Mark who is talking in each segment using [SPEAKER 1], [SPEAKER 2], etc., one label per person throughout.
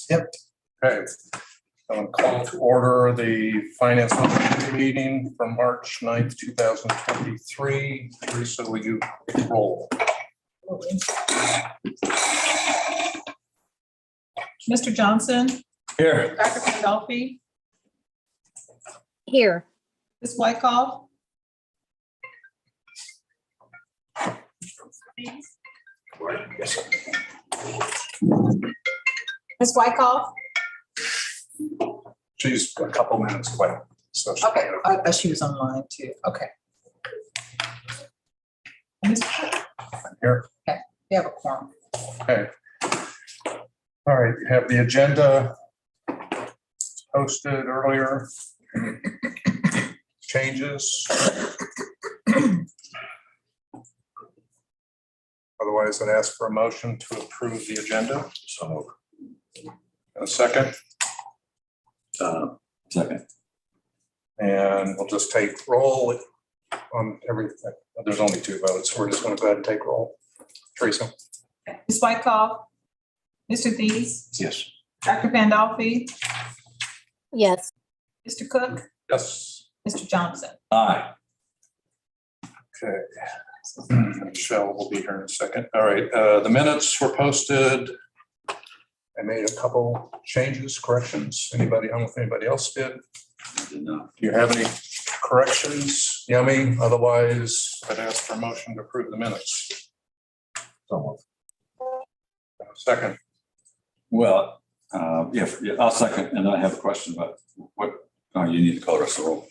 [SPEAKER 1] Yep. Okay. I'm going to call to order the Finance Committee meeting from March 9th, 2023. Teresa, will you roll?
[SPEAKER 2] Mr. Johnson,
[SPEAKER 1] Here.
[SPEAKER 2] Dr. Pandolfi,
[SPEAKER 3] Here.
[SPEAKER 2] Ms. Wyckoff. Ms. Wyckoff.
[SPEAKER 1] She's a couple minutes away. So she
[SPEAKER 2] Okay, she was online too. Okay.
[SPEAKER 1] I'm here.
[SPEAKER 2] Okay, you have a quorum.
[SPEAKER 1] Okay. All right, you have the agenda posted earlier. Changes. Otherwise, I'd ask for a motion to approve the agenda. So, a second.
[SPEAKER 4] Second.
[SPEAKER 1] And we'll just take roll on everything. There's only 2 votes. We're just going to go ahead and take roll. Teresa?
[SPEAKER 2] Ms. Wyckoff, Mr. Thies,
[SPEAKER 4] Yes.
[SPEAKER 2] Dr. Pandolfi,
[SPEAKER 3] Yes.
[SPEAKER 2] Mr. Cook,
[SPEAKER 1] Yes.
[SPEAKER 2] Mr. Johnson.
[SPEAKER 4] Aye.
[SPEAKER 1] Okay. Michelle will be here in a second. All right. The minutes were posted. I made a couple changes, corrections. Anybody? I don't know if anybody else did.
[SPEAKER 4] I did not.
[SPEAKER 1] Do you have any corrections, Yummy? Otherwise, I'd ask for a motion to approve the minutes. So, second.
[SPEAKER 4] Well, yeah, I'll second, and I have a question about what you need to color us the roll.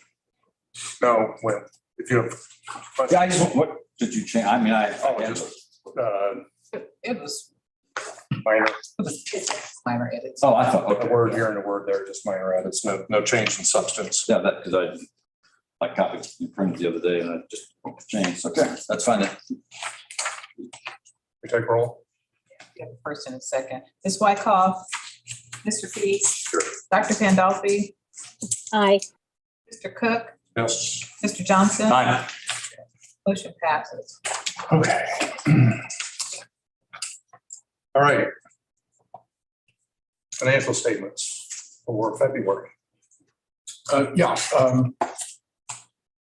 [SPEAKER 1] No, well, if you have.
[SPEAKER 4] Yeah, I just, what did you change? I mean,
[SPEAKER 2] It was
[SPEAKER 1] Minor,
[SPEAKER 2] minor edits.
[SPEAKER 4] oh, I thought,
[SPEAKER 1] a
[SPEAKER 4] okay.
[SPEAKER 1] word here and a word there, just minor edits, no change in substance.
[SPEAKER 4] Yeah, that, because I copied and printed the other day and I just changed. Okay, that's fine then.
[SPEAKER 1] We take roll.
[SPEAKER 2] You have a first and a second. Ms. Wyckoff, Mr. Thies, Dr. Pandolfi,
[SPEAKER 3] Aye.
[SPEAKER 2] Mr. Cook,
[SPEAKER 1] Yes.
[SPEAKER 2] Mr. Johnson.
[SPEAKER 4] Aye.
[SPEAKER 2] Motion passes.
[SPEAKER 1] Okay. All right. Financial statements for February.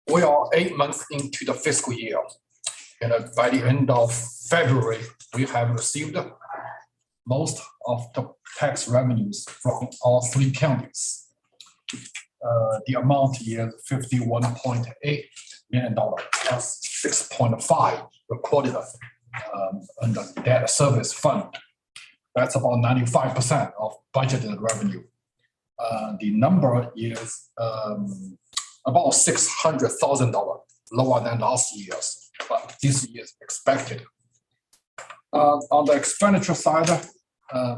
[SPEAKER 5] We are 8 months into the fiscal year. And by the end of February, we have received most of the tax revenues from all 3 counties. The amount is $51.8 million, plus 6.5 recorded under debt service fund. That's about 95% of budgeted revenue. The number is about $600,000 lower than last year's, but this year's expected. On the expenditure side,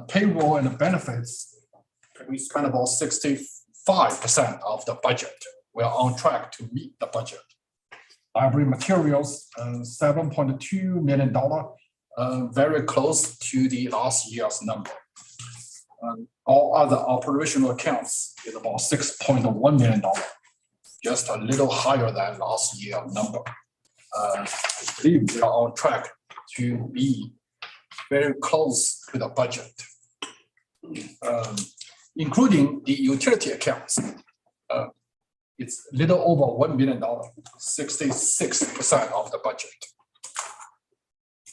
[SPEAKER 5] payroll and benefits, we spent about 65% of the budget. We are on track to meet the budget. Library materials, $7.2 million, very close to the last year's number. All other operational accounts is about $6.1 million, just a little higher than last year's number. I believe we are on track to be very close to the budget, including the utility accounts. It's a little over $1 million, 66% of the budget.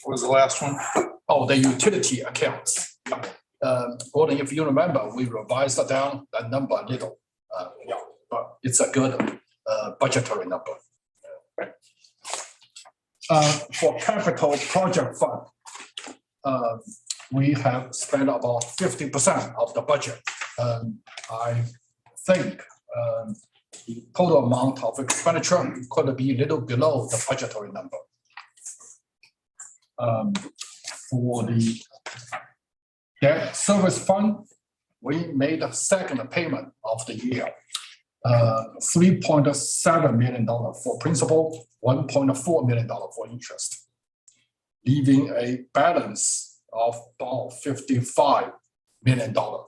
[SPEAKER 1] What was the last one?
[SPEAKER 5] Oh, the utility accounts. Gordon, if you remember, we revised down that number a little. But it's a good budgetary number. For capital project fund, we have spent about 50% of the budget. I think the total amount of expenditure could be a little below the budgetary number. For the debt service fund, we made a second payment of the year, $3.7 million for principal, $1.4 million for interest, leaving a balance of about $55 million for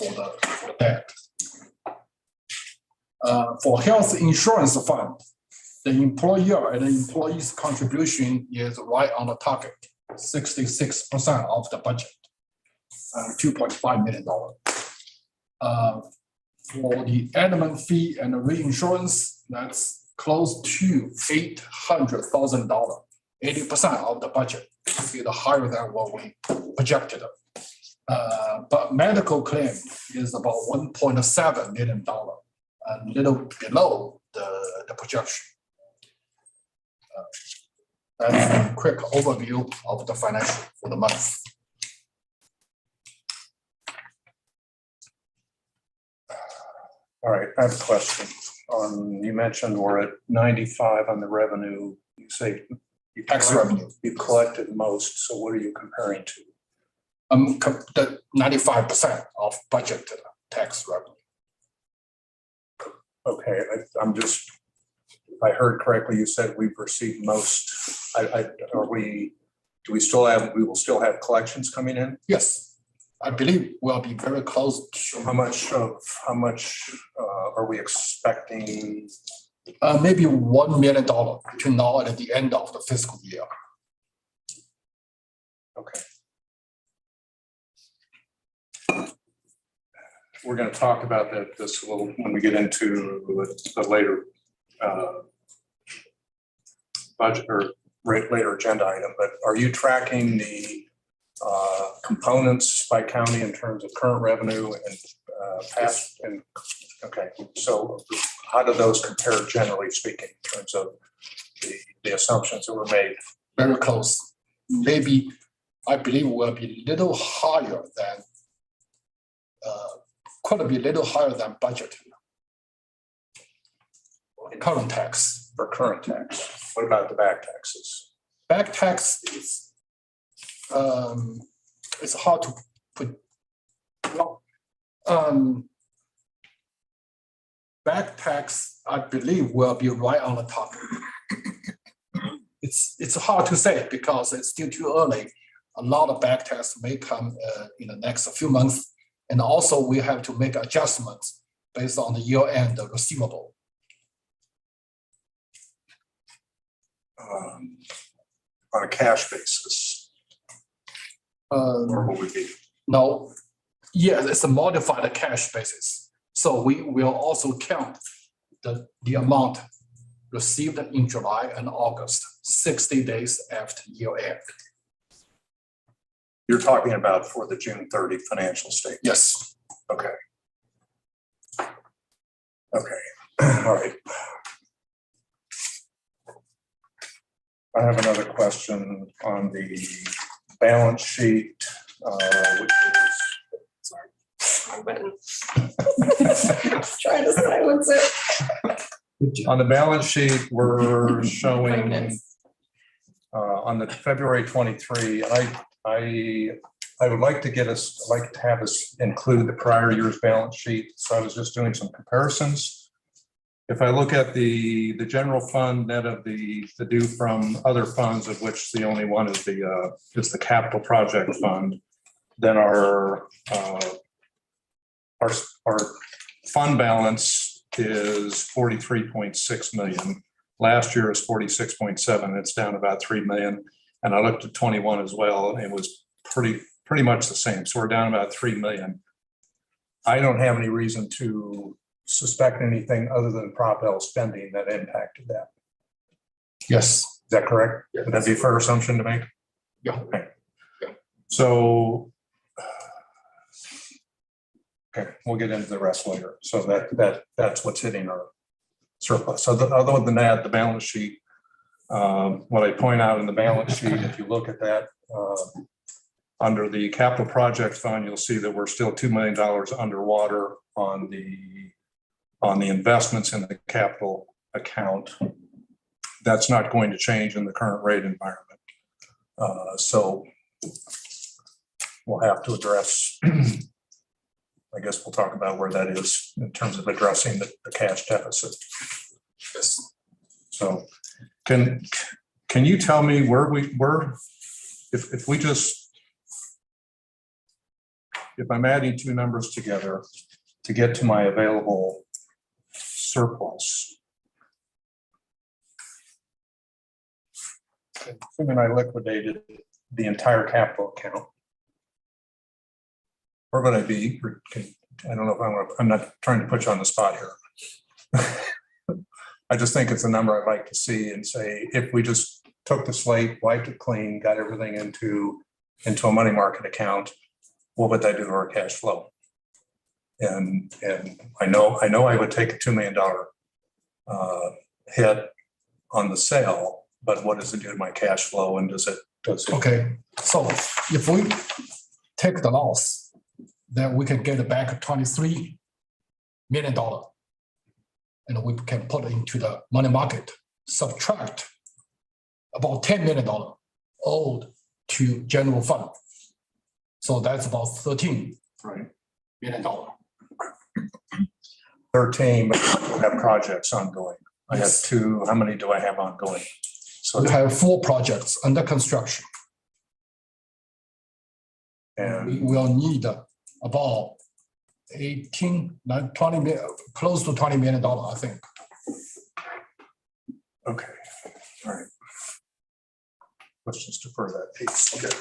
[SPEAKER 5] the debt. For health insurance fund, the employer and the employee's contribution is right on the target, 66% of the budget. $2.5 million. For the admin fee and the reinsurance, that's close to $800,000, 80% of the budget. It's higher than what we projected. But medical claim is about $1.7 million, a little below the projection. That's a quick overview of the financial for the month.
[SPEAKER 1] All right, I have a question. You mentioned we're at 95 on the revenue. You say you
[SPEAKER 5] Tax revenue.
[SPEAKER 1] You collected most, so what are you comparing to?
[SPEAKER 5] The 95% of budgeted tax revenue.
[SPEAKER 1] Okay, I'm just, if I heard correctly, you said we've received most. We will still have collections coming in?
[SPEAKER 5] Yes, I believe we'll be very close to.
[SPEAKER 1] How much are we expecting?
[SPEAKER 5] Maybe $1 million between now and at the end of the fiscal year.
[SPEAKER 1] Okay. We're going to talk about this a little when we get into the later budget or later agenda item, but are you tracking the components by county in terms of current revenue and past? And okay, so how do those compare, generally speaking, in terms of the assumptions that were made?
[SPEAKER 5] Very close. Maybe I believe will be a little higher than could be a little higher than budget. Current tax.
[SPEAKER 1] For current tax. What about the back taxes?
[SPEAKER 5] Back tax is it's hard to put. Well, back tax, I believe, will be right on the top. It's hard to say because it's still too early. A lot of back tax may come in the next few months, and also we have to make adjustments based on the year-end receivable.
[SPEAKER 1] On a cash basis, or what would be?
[SPEAKER 5] No, yeah, it's a modified cash basis. So we will also count the amount received in July and August, 60 days after year end.
[SPEAKER 1] You're talking about for the June 30 financial statement?
[SPEAKER 5] Yes.
[SPEAKER 1] Okay. Okay. All right. I have another question on the balance sheet, which is,
[SPEAKER 6] My button. Trying to silence it.
[SPEAKER 1] on the balance sheet, we're showing
[SPEAKER 6] Pregnant.
[SPEAKER 1] on the February 23, I would like to have us include the prior year's balance sheet. So I was just doing some comparisons. If I look at the general fund net of the due from other funds, of which the only one is the capital project fund, then our fund balance is 43.6 million. Last year is 46.7. It's down about 3 million. And I looked at 21 as well, and it was pretty much the same. So we're down about 3 million. I don't have any reason to suspect anything other than Prop L spending that impacted that.
[SPEAKER 5] Yes.
[SPEAKER 1] Is that correct?
[SPEAKER 5] Yeah.
[SPEAKER 1] Would that be a fair assumption to make?
[SPEAKER 5] Yeah.
[SPEAKER 1] Okay. So, okay, we'll get into the rest later. So that's what's hitting our surplus. So other than that, the balance sheet, what I point out in the balance sheet, if you look at that, under the capital project fund, you'll see that we're still $2 million underwater on the investments in the capital account. That's not going to change in the current rate environment. So we'll have to address, I guess we'll talk about where that is in terms of addressing the cash deficit.
[SPEAKER 5] Yes.
[SPEAKER 1] So can you tell me where if I'm adding two numbers together to get to my available surplus, assuming I liquidated the entire capital account, where would I be? I don't know if I'm not trying to put you on the spot here. I just think it's a number I'd like to see and say, if we just took the slate, wiped it clean, got everything into a money market account, what would that do to our cash flow? And I know I would take a $2 million hit on the sale, but what does it do to my cash flow, and does it?
[SPEAKER 5] Okay, so if we take the loss, then we can get back $23 million. And we can put it into the money market, subtract about $10 million owed to general fund. So that's about $13 million.
[SPEAKER 1] 13, but I have projects ongoing. I have two. How many do I have ongoing? So
[SPEAKER 5] We have 4 projects under construction.
[SPEAKER 1] and
[SPEAKER 5] We will need about 18, 20 million, close to $20 million, I think.
[SPEAKER 1] okay, all right. Let's just defer that piece. Okay.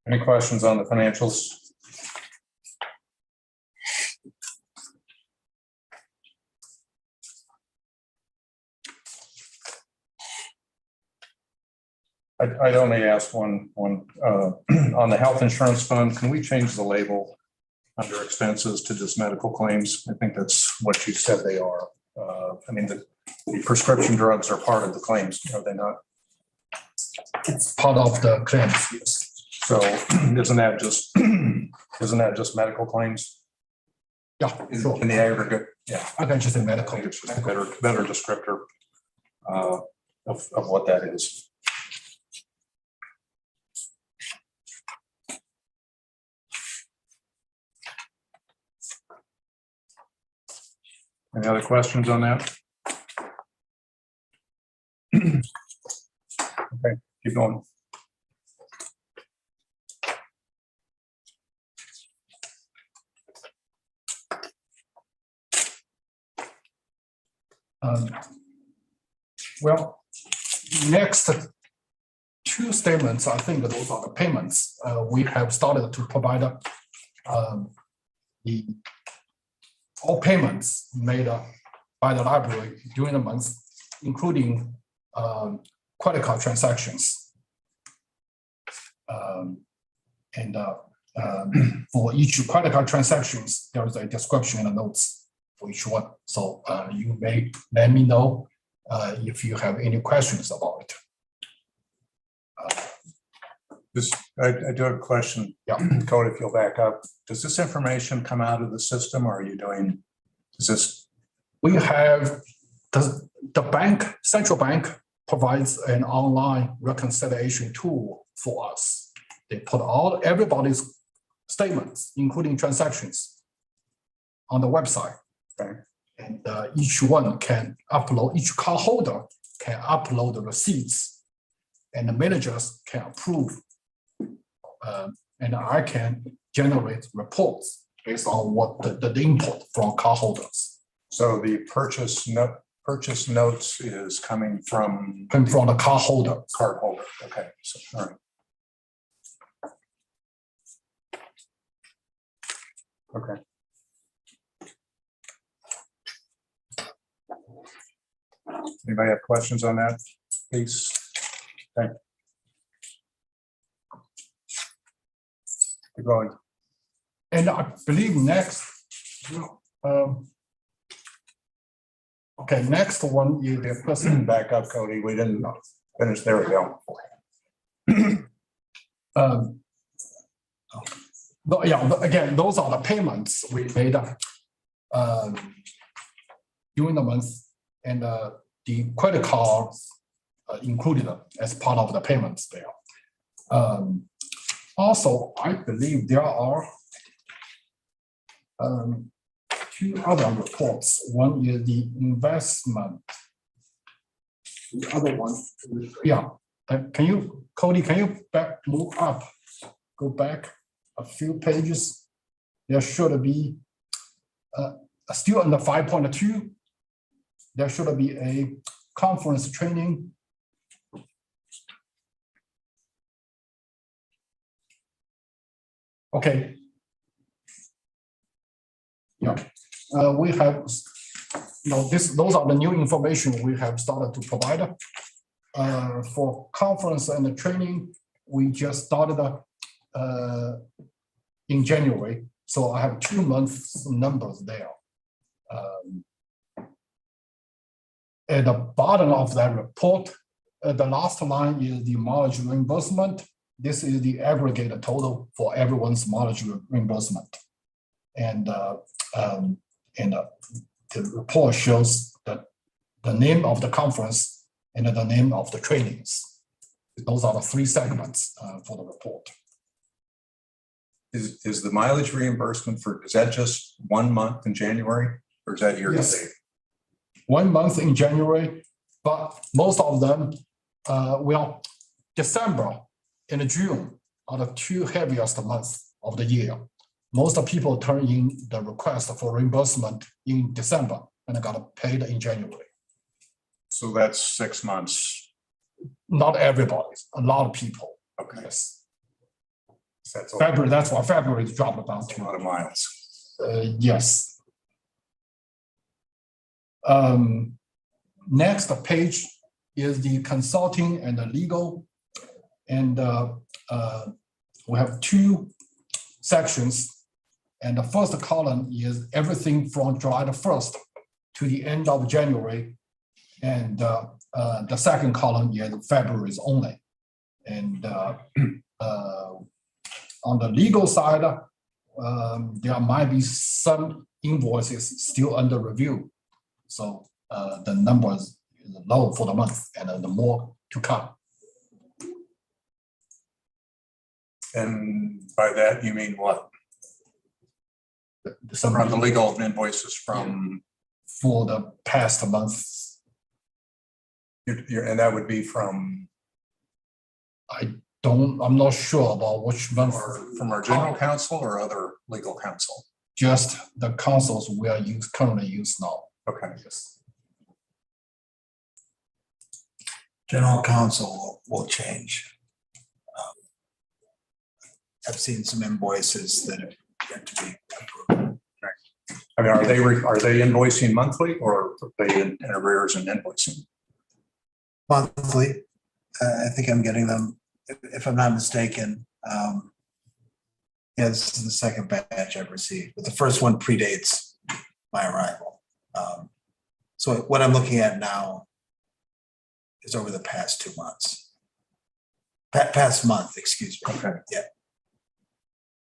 [SPEAKER 1] Any questions on the financials? I'd only ask one, on the health insurance fund, can we change the label under expenses to just medical claims? I think that's what you said they are. I mean, the prescription drugs are part of the claims, are they not?
[SPEAKER 5] It's part of the claims, yes.
[SPEAKER 1] So isn't that just medical claims
[SPEAKER 5] Yeah, sure.
[SPEAKER 1] in the aggregate? Yeah,
[SPEAKER 5] I can just say
[SPEAKER 1] I
[SPEAKER 5] medical.
[SPEAKER 1] think it's just a better descriptor of what that is. Any other questions on that? Okay, keep going.
[SPEAKER 5] Well, next 2 statements, I think those are the payments. We have started to provide the all payments made by the library during the month, including credit card transactions. For each credit card transactions, there is a description in the notes for each one. So you may let me know if you have any questions about it.
[SPEAKER 1] I do have a question.
[SPEAKER 5] Yeah.
[SPEAKER 1] Cody, if you'll back up, does this information come out of the system, or are you doing, is this?
[SPEAKER 5] We have the bank, central bank provides an online reconciliation tool for us. They put everybody's statements, including transactions, on the website.
[SPEAKER 1] Okay.
[SPEAKER 5] And each one can upload, each cardholder can upload the receipts, and the managers can approve. And I can generate reports based on what the input from cardholders.
[SPEAKER 1] So the purchase notes is coming from
[SPEAKER 5] Come from the cardholder.
[SPEAKER 1] cardholder. Okay, so, all right. Okay. Anybody have questions on that, please? Okay. Keep going.
[SPEAKER 5] And I believe next, okay, next one is the person.
[SPEAKER 1] Back up, Cody. We didn't finish. There we go.
[SPEAKER 5] But yeah, but again, those are the payments we made during the month, and the credit cards included as part of the payments there. Also, I believe there are 2 other reports. One is the investment. The other one, yeah. Can you, Cody, can you move up, go back a few pages? There should be still under 5.2. There should be a conference training Okay. Yeah, we have, those are the new information we have started to provide. For conference and the training, we just started in January, so I have 2 months numbers there. At the bottom of that report, the last line is the mileage reimbursement. This is the aggregate total for everyone's mileage reimbursement. And the report shows that the name of the conference and the name of the trainings. Those are the 3 segments for the report.
[SPEAKER 1] Is the mileage reimbursement is that just 1 month in January or is that year to
[SPEAKER 5] Yes.
[SPEAKER 1] date?
[SPEAKER 5] 1 month in January, but most of them, December and June are the 2 heaviest months of the year. Most of people turn in the request for reimbursement in December and got paid in January.
[SPEAKER 1] So that's 6 months.
[SPEAKER 5] Not everybody, a lot of people.
[SPEAKER 1] Okay.
[SPEAKER 5] Yes.
[SPEAKER 1] That's a
[SPEAKER 5] February, that's why February dropped about
[SPEAKER 1] lot of miles.
[SPEAKER 5] yes. Next page is the consulting and the legal. And we have 2 sections. And the first column is everything from July the 1st to the end of January. And the second column is February's only. And on the legal side, there might be some invoices still under review. So the number is low for the month and the more to come.
[SPEAKER 1] And by that, you mean what? From the legal invoices from,
[SPEAKER 5] For the past months,
[SPEAKER 1] and that would be from
[SPEAKER 5] I'm not sure about which month.
[SPEAKER 1] from our general counsel or other legal counsel?
[SPEAKER 5] Just the councils we are currently use now.
[SPEAKER 1] Okay.
[SPEAKER 5] Yes.
[SPEAKER 7] General counsel will change. I've seen some invoices that have yet to be approved.
[SPEAKER 1] I mean, are they invoicing monthly or are they in arrears and invoicing?
[SPEAKER 7] Monthly, I think I'm getting them, if I'm not mistaken. Yeah, this is the second batch I've received, but the first one predates my arrival. So what I'm looking at now is over the past 2 months. Past month, excuse me.
[SPEAKER 1] Okay.
[SPEAKER 7] Yeah.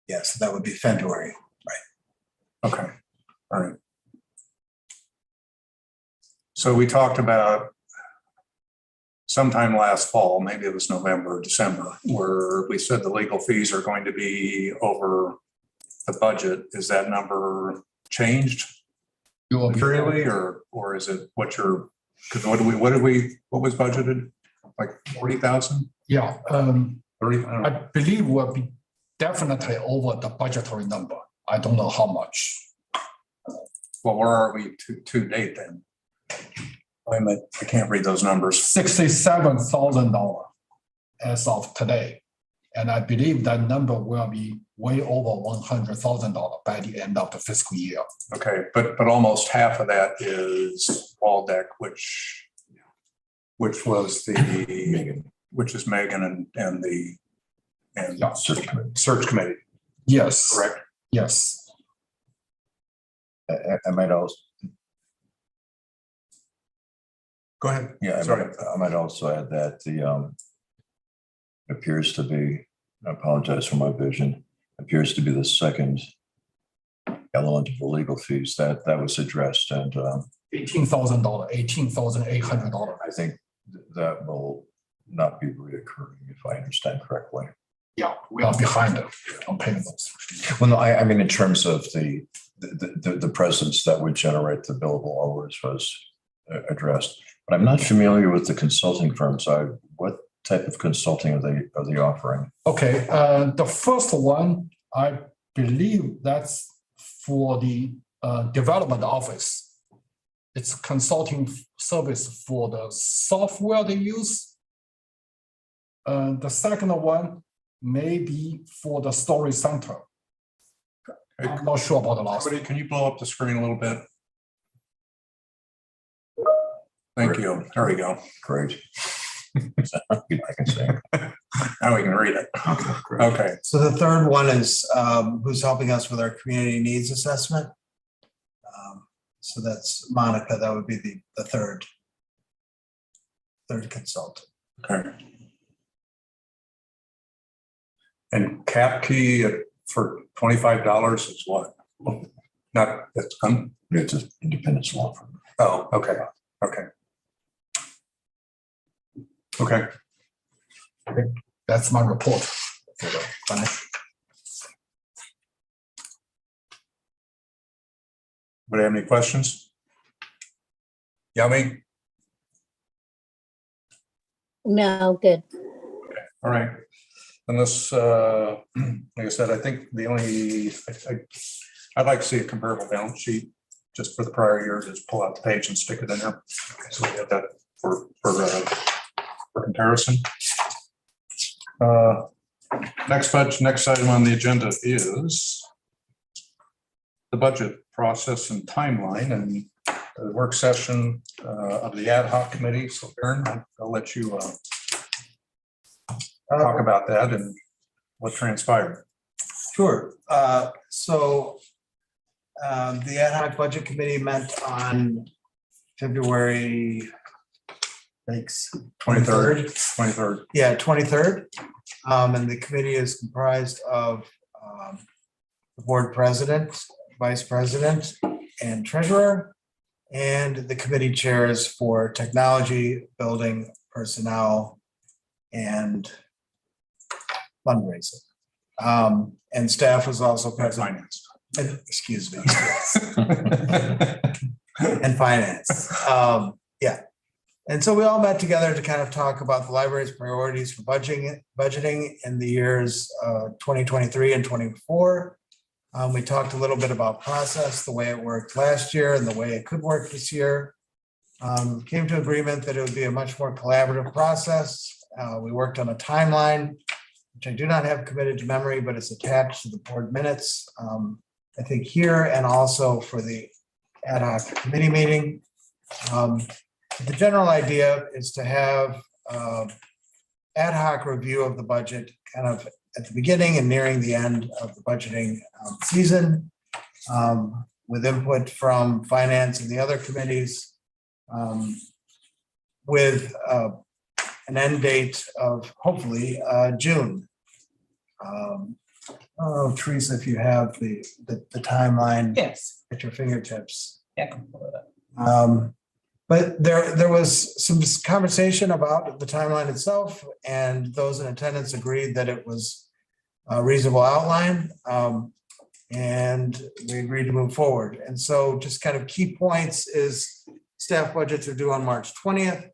[SPEAKER 7] Yeah, so that would be February.
[SPEAKER 1] Okay. All right. So we talked about sometime last fall, maybe it was November or December, where we said the legal fees are going to be over the budget. Is that number changed
[SPEAKER 5] You will be,
[SPEAKER 1] materially or is it what was budgeted? Like 40,000?
[SPEAKER 5] yeah,
[SPEAKER 1] 30? I don't
[SPEAKER 5] I
[SPEAKER 1] know.
[SPEAKER 5] believe we'll be definitely over the budgetary number. I don't know how much.
[SPEAKER 1] Well, where are we to date then? Wait a minute, I can't read those numbers.
[SPEAKER 5] $67,000 as of today. And I believe that number will be way over $100,000 by the end of the fiscal year.
[SPEAKER 1] Okay, but almost half of that is Waldeck, which was which is Megan and the
[SPEAKER 5] Yeah.
[SPEAKER 1] search committee,
[SPEAKER 5] Yes.
[SPEAKER 1] correct?
[SPEAKER 5] Yes.
[SPEAKER 8] I might also,
[SPEAKER 1] Go ahead.
[SPEAKER 8] yeah,
[SPEAKER 1] Sorry.
[SPEAKER 8] I might also add that the appears to be, I apologize for my vision, appears to be the second element of the legal fees that was addressed, and
[SPEAKER 5] $18,000, $18,800.
[SPEAKER 8] I think that will not be reoccurring if I understand correctly.
[SPEAKER 5] Yeah, we are behind on paying those.
[SPEAKER 8] Well, no, I mean in terms of the presence that would generate the billable hours was addressed, but I'm not familiar with the consulting firms. What type of consulting are they offering?
[SPEAKER 5] Okay, the first one, I believe that's for the development office. It's consulting service for the software they use. The second one may be for the storage center. I'm not sure about the last.
[SPEAKER 1] Somebody, can you blow up the screen a little bit? Thank you. There we go.
[SPEAKER 8] Great. I can say.
[SPEAKER 1] Now we can read it. Okay,
[SPEAKER 7] So the third one is who's helping us with our community needs assessment. So that's Monica, that would be the third consultant.
[SPEAKER 1] okay. And cap key for $25 is what? Not, that's,
[SPEAKER 8] It's an independent law firm.
[SPEAKER 1] oh, okay, okay. Okay,
[SPEAKER 5] That's my report for the financial.
[SPEAKER 1] anybody have any questions? Yummy,
[SPEAKER 3] No, good.
[SPEAKER 1] all right. Unless, like I said, I think the only, I'd like to see a comparable balance sheet just for the prior year, just pull out the page and stick it in there. So we have that for comparison. Next item on the agenda is the budget process and timeline and the work session of the ad hoc committee. So Aaron, I'll let you talk about that and what transpired.
[SPEAKER 7] Sure. So the ad hoc budget committee met on February
[SPEAKER 1] 23rd.
[SPEAKER 7] Yeah, 23rd. And the committee is comprised of the board president, vice president, and treasurer, and the committee chairs for technology, building, personnel, and fundraising. And staff was also present.
[SPEAKER 1] Finance.
[SPEAKER 7] Excuse me. And finance. Yeah. And so we all met together to kind of talk about the library's priorities for budgeting in the years 2023 and 24. We talked a little bit about process, the way it worked last year and the way it could work this year. Came to agreement that it would be a much more collaborative process. We worked on a timeline, which I do not have committed to memory, but it's attached to the board minutes. I think here and also for the ad hoc committee meeting. The general idea is to have ad hoc review of the budget kind of at the beginning and nearing the end of the budgeting season with input from finance and the other committees with an end date of hopefully June. Oh, Teresa, if you have the timeline
[SPEAKER 2] Yes.
[SPEAKER 7] at your fingertips.
[SPEAKER 2] Yeah, I can pull it up.
[SPEAKER 7] But there was some conversation about the timeline itself, and those in attendance agreed that it was a reasonable outline. And we agreed to move forward. And so just kind of key points is staff budgets are due on March 20th.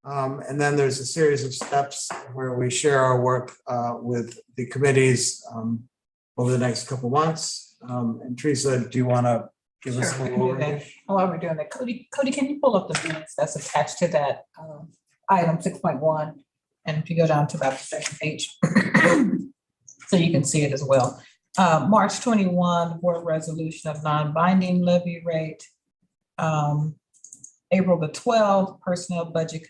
[SPEAKER 7] And then there's a series of steps where we share our work with the committees over the next couple months. And Teresa, do you want to give us a
[SPEAKER 2] Sure, we
[SPEAKER 7] little
[SPEAKER 2] can do that.
[SPEAKER 7] overview?
[SPEAKER 2] While we're doing that, Cody, can you pull up the minutes that's attached to that item 6.1? And if you go down to about the second page, so you can see it as well. March 21, board resolution of non-binding levy rate. April the 12th, personnel budget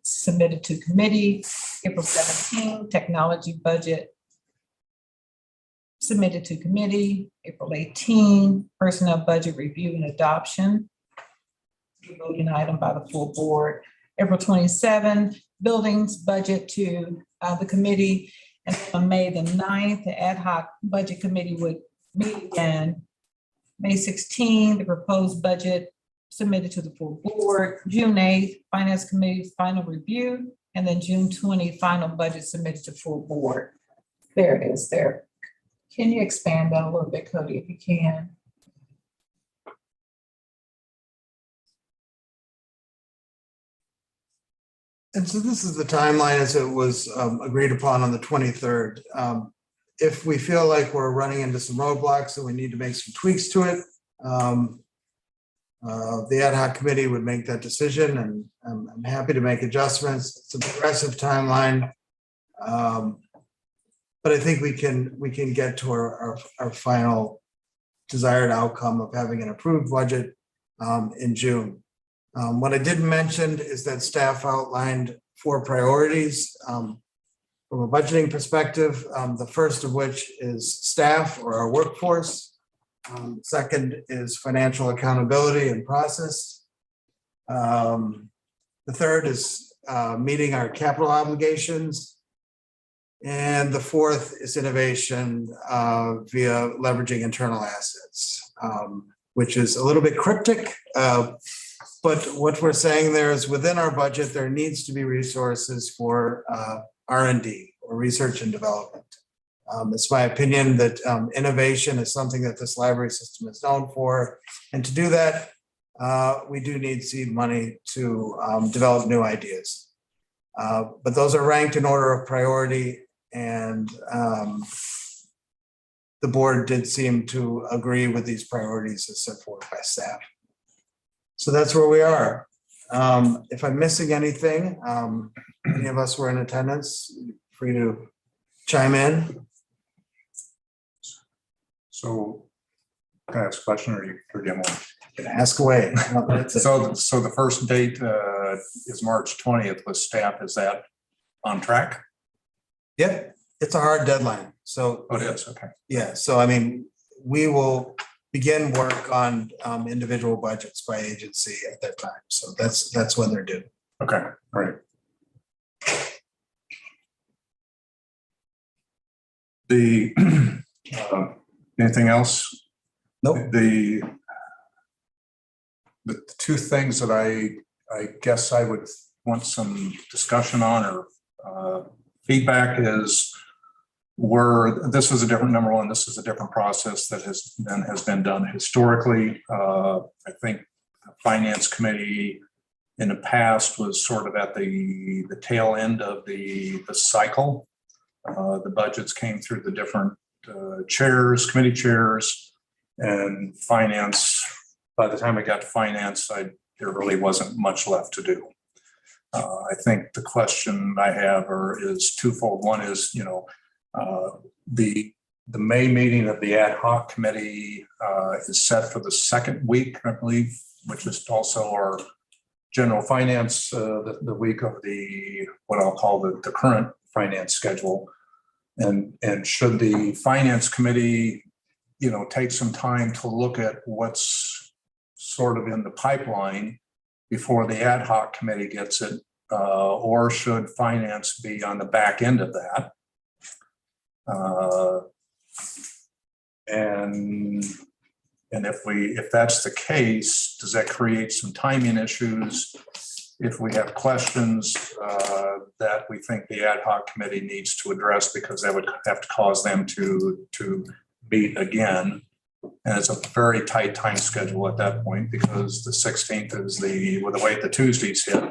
[SPEAKER 2] submitted to committee. April 17, technology budget submitted to committee. April 18, personnel budget review and adoption. Voting item by the full board. April 27, buildings budget to the committee. And on May the 9th, the ad hoc budget committee would meet again. May 16, the proposed budget submitted to the full board. June 8th, finance committee's final review. And then June 20, final budget submitted to full board. There it is there. Can you expand that a little bit, Cody, if you can?
[SPEAKER 7] And so this is the timeline as it was agreed upon on the 23rd. If we feel like we're running into some roadblocks and we need to make some tweaks to it, the ad hoc committee would make that decision, and I'm happy to make adjustments. It's a progressive timeline. But I think we can get to our final desired outcome of having an approved budget in June. What I didn't mention is that staff outlined 4 priorities from a budgeting perspective. The first of which is staff or our workforce. Second is financial accountability and process. The third is meeting our capital obligations. And the fourth is innovation via leveraging internal assets, which is a little bit cryptic. But what we're saying there is within our budget, there needs to be resources for R&D or research and development. It's my opinion that innovation is something that this library system is known for. And to do that, we do need seed money to develop new ideas. But those are ranked in order of priority, and the board did seem to agree with these priorities as set forth by staff. So that's where we are. If I'm missing anything, any of us were in attendance, free to chime in.
[SPEAKER 1] So can I ask a question or you get more?
[SPEAKER 7] Ask away. No, that's it.
[SPEAKER 1] So the first date is March 20th with staff. Is that on track?
[SPEAKER 7] Yep, it's a hard deadline. So
[SPEAKER 1] Oh, it is, okay.
[SPEAKER 7] yeah, so I mean, we will begin work on individual budgets by agency at that time. So that's when they're due.
[SPEAKER 1] Okay, great. The, anything else?
[SPEAKER 7] Nope.
[SPEAKER 1] The 2 things that I guess I would want some discussion on or feedback is this is a different, number one, this is a different process that has been done historically. I think the finance committee in the past was sort of at the tail end of the cycle. The budgets came through the different committee chairs, and finance, by the time I got to finance, there really wasn't much left to do. I think the question I have is twofold. One is, the May meeting of the ad hoc committee is set for the second week, I believe, which is also our general finance, the week of what I'll call the current finance schedule. And should the finance committee, take some time to look at what's sort of in the pipeline before the ad hoc committee gets it, or should finance be on the back end of that? And if that's the case, does that create some timing issues? If we have questions that we think the ad hoc committee needs to address, because that would have to cause them to meet again. And it's a very tight time schedule at that point, because the 16th is with the way the Tuesdays hit,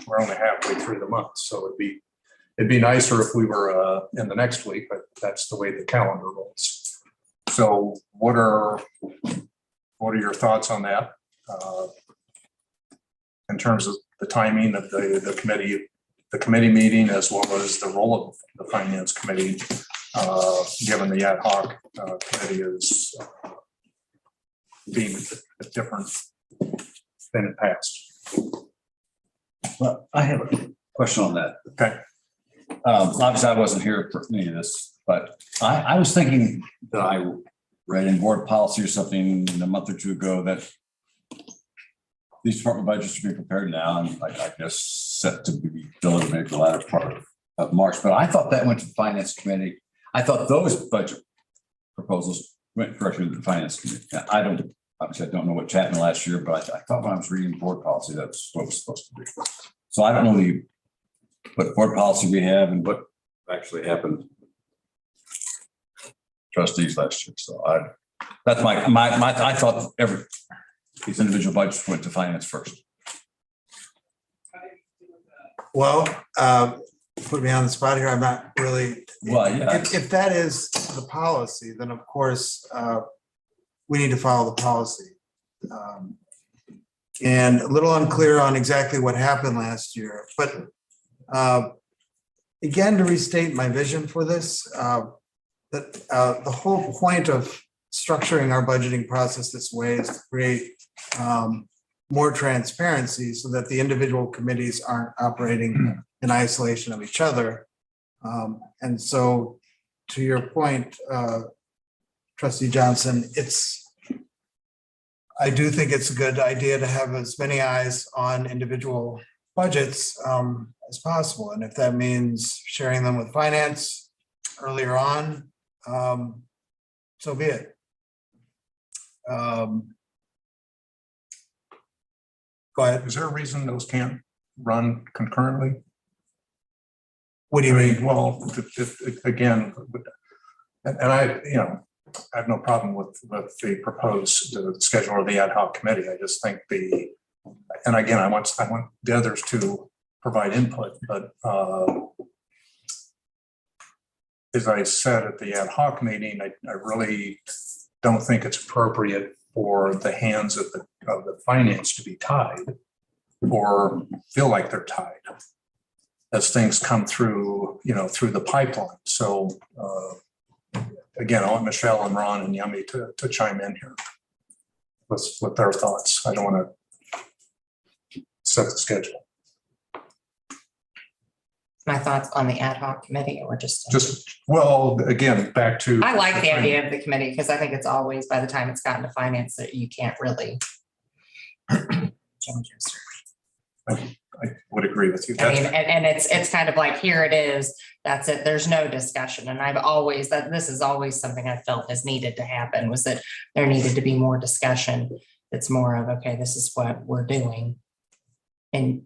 [SPEAKER 1] we're only halfway through the month. So it'd be nicer if we were in the next week, but that's the way the calendar rolls. So what are your thoughts on that? In terms of the timing of the committee meeting, as well as the role of the finance committee, given the ad hoc committee is being different than in the past.
[SPEAKER 4] Well, I have a question on that.
[SPEAKER 1] Okay.
[SPEAKER 4] Obviously, I wasn't here for any of this, but I was thinking that I read in board policy or something a month or 2 ago that these department budgets should be prepared now, and I guess set to be delivered maybe the latter part of March. But I thought that went to the finance committee. I thought those budget proposals went directly to the finance committee. Now, I don't know what happened last year, but I thought when I was reading board policy, that's what was supposed to be. So I don't know what board policy we have and what actually happened trustees last year. So that's I thought these individual budgets went to finance first.
[SPEAKER 7] Well, put me on the spot here. I'm not really.
[SPEAKER 4] Well, yeah.
[SPEAKER 7] If that is the policy, then of course, we need to follow the policy. And a little unclear on exactly what happened last year, but again, to restate my vision for this, that the whole point of structuring our budgeting process this way is to create more transparency so that the individual committees aren't operating in isolation of each other. And so to your point, Trustee Johnson, I do think it's a good idea to have as many eyes on individual budgets as possible. And if that means sharing them with finance earlier on, so be it. Go ahead.
[SPEAKER 1] Is there a reason those can't run concurrently?
[SPEAKER 7] What do you mean?
[SPEAKER 1] Well, again, and I, I have no problem with the proposed schedule or the ad hoc committee. I just think and again, I want the others to provide input, but as I said at the ad hoc meeting, I really don't think it's appropriate for the hands of the finance to be tied or feel like they're tied as things come through, through the pipeline. So again, I want Michelle and Ron and Yummy to chime in here with their thoughts. I don't want to set the schedule.
[SPEAKER 9] My thoughts on the ad hoc committee or just.
[SPEAKER 1] Well, again, back to.
[SPEAKER 9] I like the idea of the committee because I think it's always, by the time it's gotten to finance, that you can't really change it.
[SPEAKER 1] I would agree with you.
[SPEAKER 9] I mean, and it's kind of like, here it is, that's it, there's no discussion. And this is always something I felt has needed to happen, was that there needed to be more discussion. It's more of, okay, this is what we're doing. And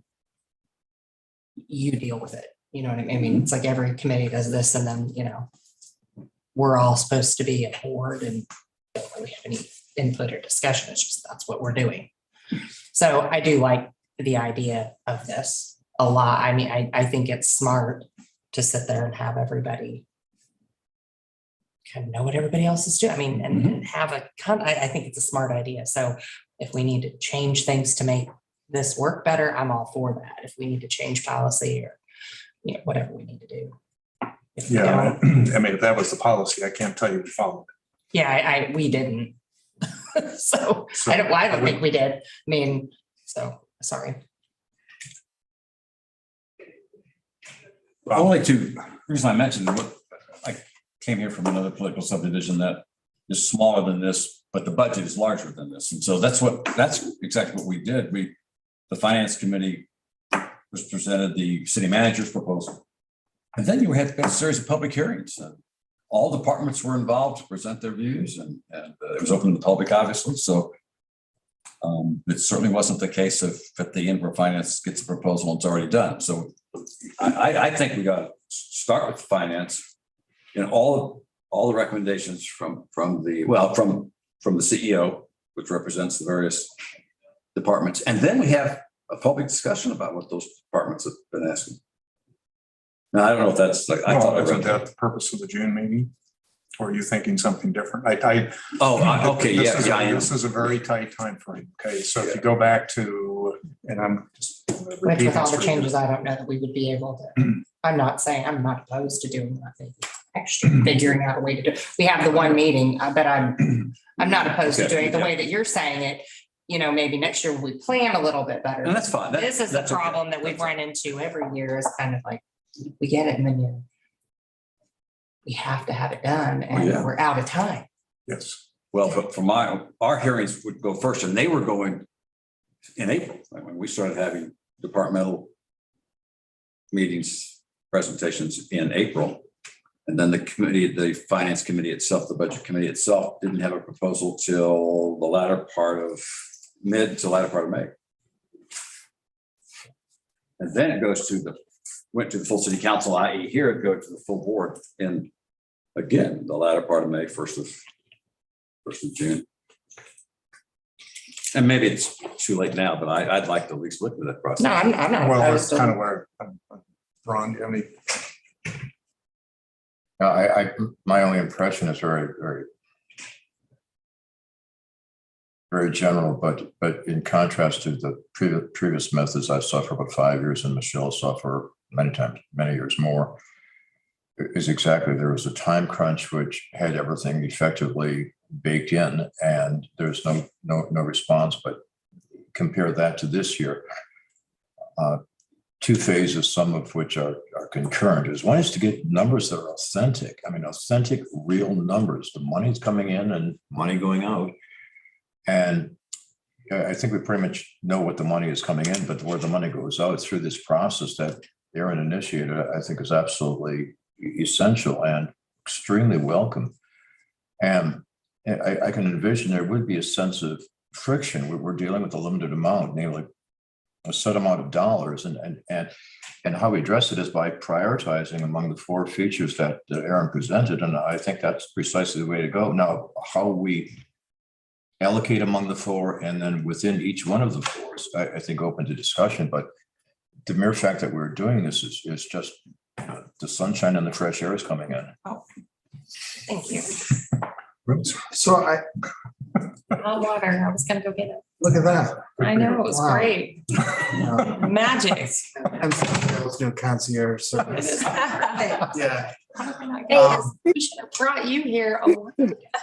[SPEAKER 9] you deal with it. You know what I mean? I mean, it's like every committee does this and then, we're all supposed to be at board and don't really have any input or discussion. It's just, that's what we're doing. So I do like the idea of this a lot. I mean, I think it's smart to sit there and have everybody kind of know what everybody else is doing. I mean, and have I think it's a smart idea. So if we need to change things to make this work better, I'm all for that. If we need to change policy or, whatever we need to do. If we
[SPEAKER 1] Yeah,
[SPEAKER 9] don't-
[SPEAKER 1] I mean, if that was the policy, I can't tell you we followed it.
[SPEAKER 9] Yeah, we didn't. So I don't think we did. I mean, so sorry.
[SPEAKER 4] Only the reason I mentioned, I came here from another political subdivision that is smaller than this, but the budget is larger than this. And so that's exactly what we did. The finance committee was presented the city manager's proposal. And then you had a series of public hearings. And all departments were involved to present their views and it was open to the public, obviously. So it certainly wasn't the case of at the end where finance gets a proposal and it's already done. So I think we got to start with finance and all the recommendations from the CEO, which represents the various departments. And then we have a public discussion about what those departments have been asking. Now, I don't know if that's like, I thought I
[SPEAKER 1] Isn't
[SPEAKER 4] read
[SPEAKER 1] that
[SPEAKER 4] that.
[SPEAKER 1] the purpose of the June meeting? Or are you thinking something different?
[SPEAKER 4] Okay,
[SPEAKER 1] This
[SPEAKER 4] yeah, I am.
[SPEAKER 1] This is a very tight time frame. Okay, so if you go back to, and I'm just.
[SPEAKER 9] Which with all the changes, I don't know that we would be able to. I'm not saying I'm not opposed to doing that. Maybe actually figuring out a way to do. We have the one meeting, but I'm not opposed to doing it the way that you're saying it. Maybe next year we plan a little bit better.
[SPEAKER 4] And that's fine.
[SPEAKER 9] This is the
[SPEAKER 4] That's okay.
[SPEAKER 9] problem that we've run into every year is kind of like, we get it and then we have to have it done and we're out of time.
[SPEAKER 1] Yes.
[SPEAKER 4] Well, but for our hearings would go first and they were going in April. When we started having departmental meetings, presentations in April. And then the finance committee itself, the budget committee itself didn't have a proposal till the latter part of May. And then it went to the full city council, i.e. here it goes to the full board in, again, the latter part of May, 1st of June. And maybe it's too late now, but I'd like to at least look at that process.
[SPEAKER 9] No, I'm not
[SPEAKER 1] Well, that's
[SPEAKER 9] opposed to.
[SPEAKER 1] kind of where, Ron, do you have any?
[SPEAKER 8] My only impression is very, very, very general, but in contrast to the previous methods I saw for about 5 years and Michelle saw for many years more, is exactly, there was a time crunch which had everything effectively baked in and there's no response, but compare that to this year. Two phases, some of which are concurrent, is one is to get numbers that are authentic. I mean, authentic, real numbers. The money's coming in and money going out. And I think we pretty much know what the money is coming in, but where the money goes out through this process that Aaron initiated, I think is absolutely essential and extremely welcome. And I can envision there would be a sense of friction. We're dealing with a limited amount, namely a set amount of dollars, and how we address it is by prioritizing among the four features that Aaron presented. And I think that's precisely the way to go. Now, how we allocate among the four and then within each one of the fours, I think open to discussion, but the mere fact that we're doing this is just the sunshine and the fresh air is coming in.
[SPEAKER 9] Thank you.
[SPEAKER 7] So
[SPEAKER 9] Hot water. I was gonna go get it.
[SPEAKER 7] look at that.
[SPEAKER 9] I know, it was
[SPEAKER 7] Wow.
[SPEAKER 9] great.
[SPEAKER 7] Um,
[SPEAKER 9] Magic.
[SPEAKER 7] MCPL's new concierge service. Yeah.
[SPEAKER 3] Hey,
[SPEAKER 9] We should have brought you here. Oh,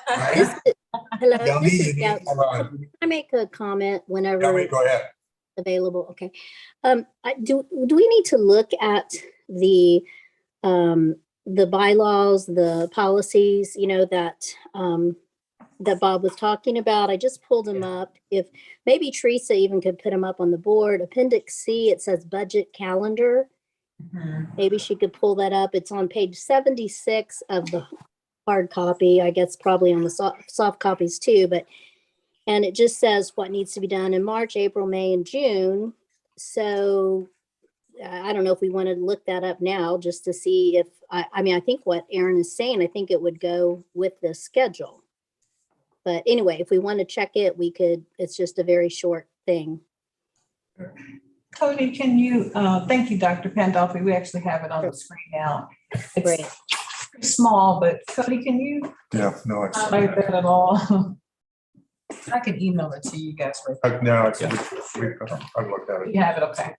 [SPEAKER 7] Right?
[SPEAKER 3] hello,
[SPEAKER 7] Yummy,
[SPEAKER 3] this
[SPEAKER 7] you
[SPEAKER 3] is
[SPEAKER 7] need-
[SPEAKER 3] Gal-
[SPEAKER 1] Hold on.
[SPEAKER 3] Can I make a comment whenever
[SPEAKER 1] Kelly, go ahead.
[SPEAKER 3] available? Okay. Do we need to look at the bylaws, the policies, that Bob was talking about? I just pulled them up. If maybe Teresa even could put them up on the board. Appendix C, it says budget calendar. Maybe she could pull that up. It's on page 76 of the hard copy. I guess probably on the soft copies too, and it just says what needs to be done in March, April, May, and June. So I don't know if we want to look that up now just to see if, I mean, I think what Aaron is saying, I think it would go with the schedule. But anyway, if we want to check it, we could. It's just a very short thing.
[SPEAKER 2] Cody, can you, thank you, Dr. Pandolfi. We actually have it on the screen now.
[SPEAKER 3] Great.
[SPEAKER 2] It's pretty small, but Cody, can you
[SPEAKER 1] Yeah, no, it's,
[SPEAKER 2] highlight that at all? I can email it to you guys. Right.
[SPEAKER 1] no, it's, I've looked at it.
[SPEAKER 2] You have it, okay.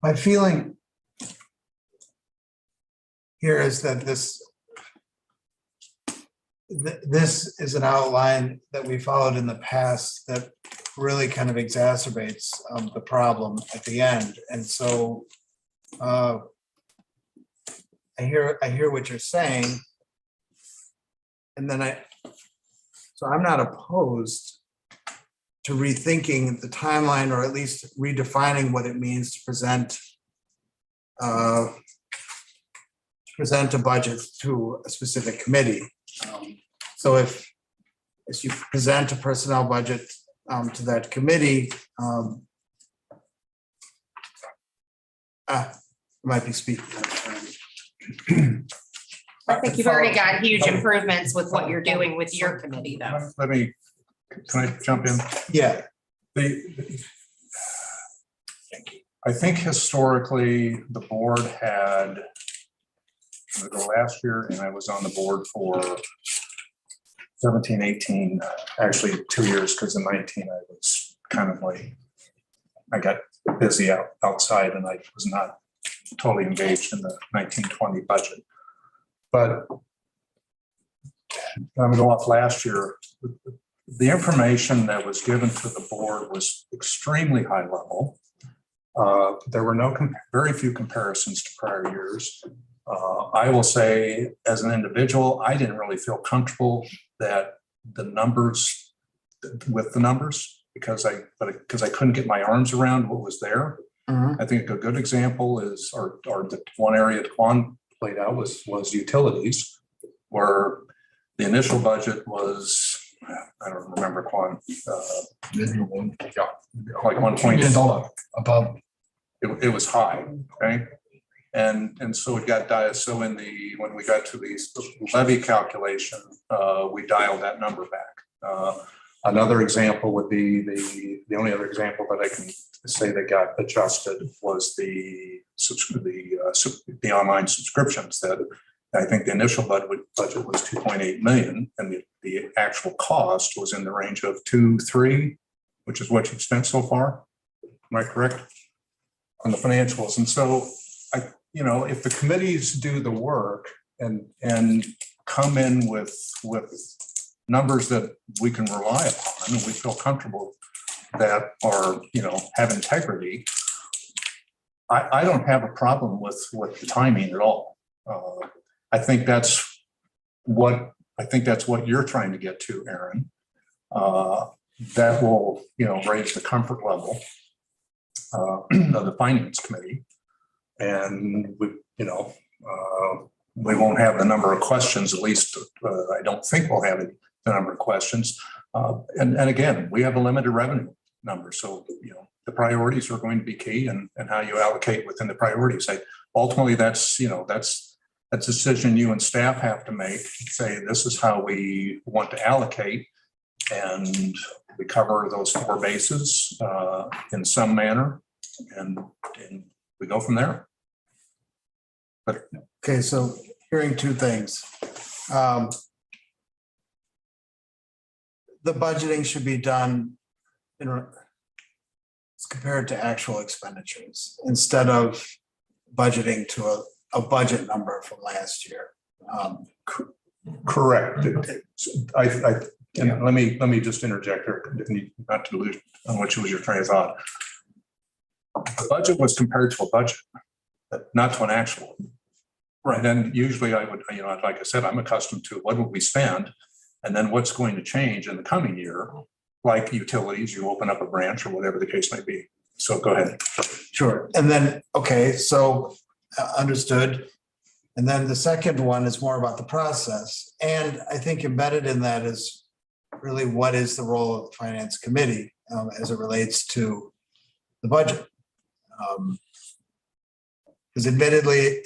[SPEAKER 7] My feeling here is that this is an outline that we followed in the past that really kind of exacerbates the problem at the end. And so I hear what you're saying. And then I'm not opposed to rethinking the timeline, or at least redefining what it means to present a budget to a specific committee. So if you present a personnel budget to that committee, might be speaking.
[SPEAKER 9] I think you've already got huge improvements with what you're doing with your committee, though.
[SPEAKER 1] Let me, can I jump in?
[SPEAKER 7] Yeah,
[SPEAKER 1] I think historically, the board had, last year, and I was on the board for 17, 18, actually 2 years, because in 19, I was kind of like, I got busy outside and I was not totally engaged in the 1920 budget. But I'm going off last year, the information that was given to the board was extremely high level. There were very few comparisons to prior years. I will say, as an individual, I didn't really feel comfortable that with the numbers, because I couldn't get my arms around what was there. I think a good example is, or the one area that Quan played out was utilities, where the initial budget was, I don't remember, Quan, like $1
[SPEAKER 5] million above.
[SPEAKER 1] It was high, okay? And so it got dialed. So when we got to the levy calculation, we dialed that number back. Another example would be the only other example that I can say that got adjusted was the online subscriptions. That I think the initial budget was 2.8 million, and the actual cost was in the range of 2-3, which is what you've spent so far. Am I correct on the financials? And so if the committees do the work and come in with numbers that we can rely upon and we feel comfortable that are, have integrity, I don't have a problem with the timing at all. I think that's what you're trying to get to, Aaron. That will, raise the comfort level of the finance committee. And we won't have the number of questions, at least I don't think we'll have the number of questions. And again, we have a limited revenue number. So, the priorities are going to be key and how you allocate within the priorities. Ultimately, that's a decision you and staff have to make, say, this is how we want to allocate. And we cover those 4 bases in some manner and we go from there. But
[SPEAKER 7] Okay, so hearing 2 things. The budgeting should be done compared to actual expenditures instead of budgeting to a budget number from last year.
[SPEAKER 1] correct. And let me just interject here, not to lose on what was your train of thought. The budget was compared to a budget, not to an actual. Right. And usually I would, like I said, I'm accustomed to what would we spend and then what's going to change in the coming year, like utilities, you open up a branch or whatever the case may be. So go ahead.
[SPEAKER 7] Sure. And then, okay, so understood. And then the second one is more about the process. And I think embedded in that is really what is the role of the finance committee as it relates to the budget. Because admittedly,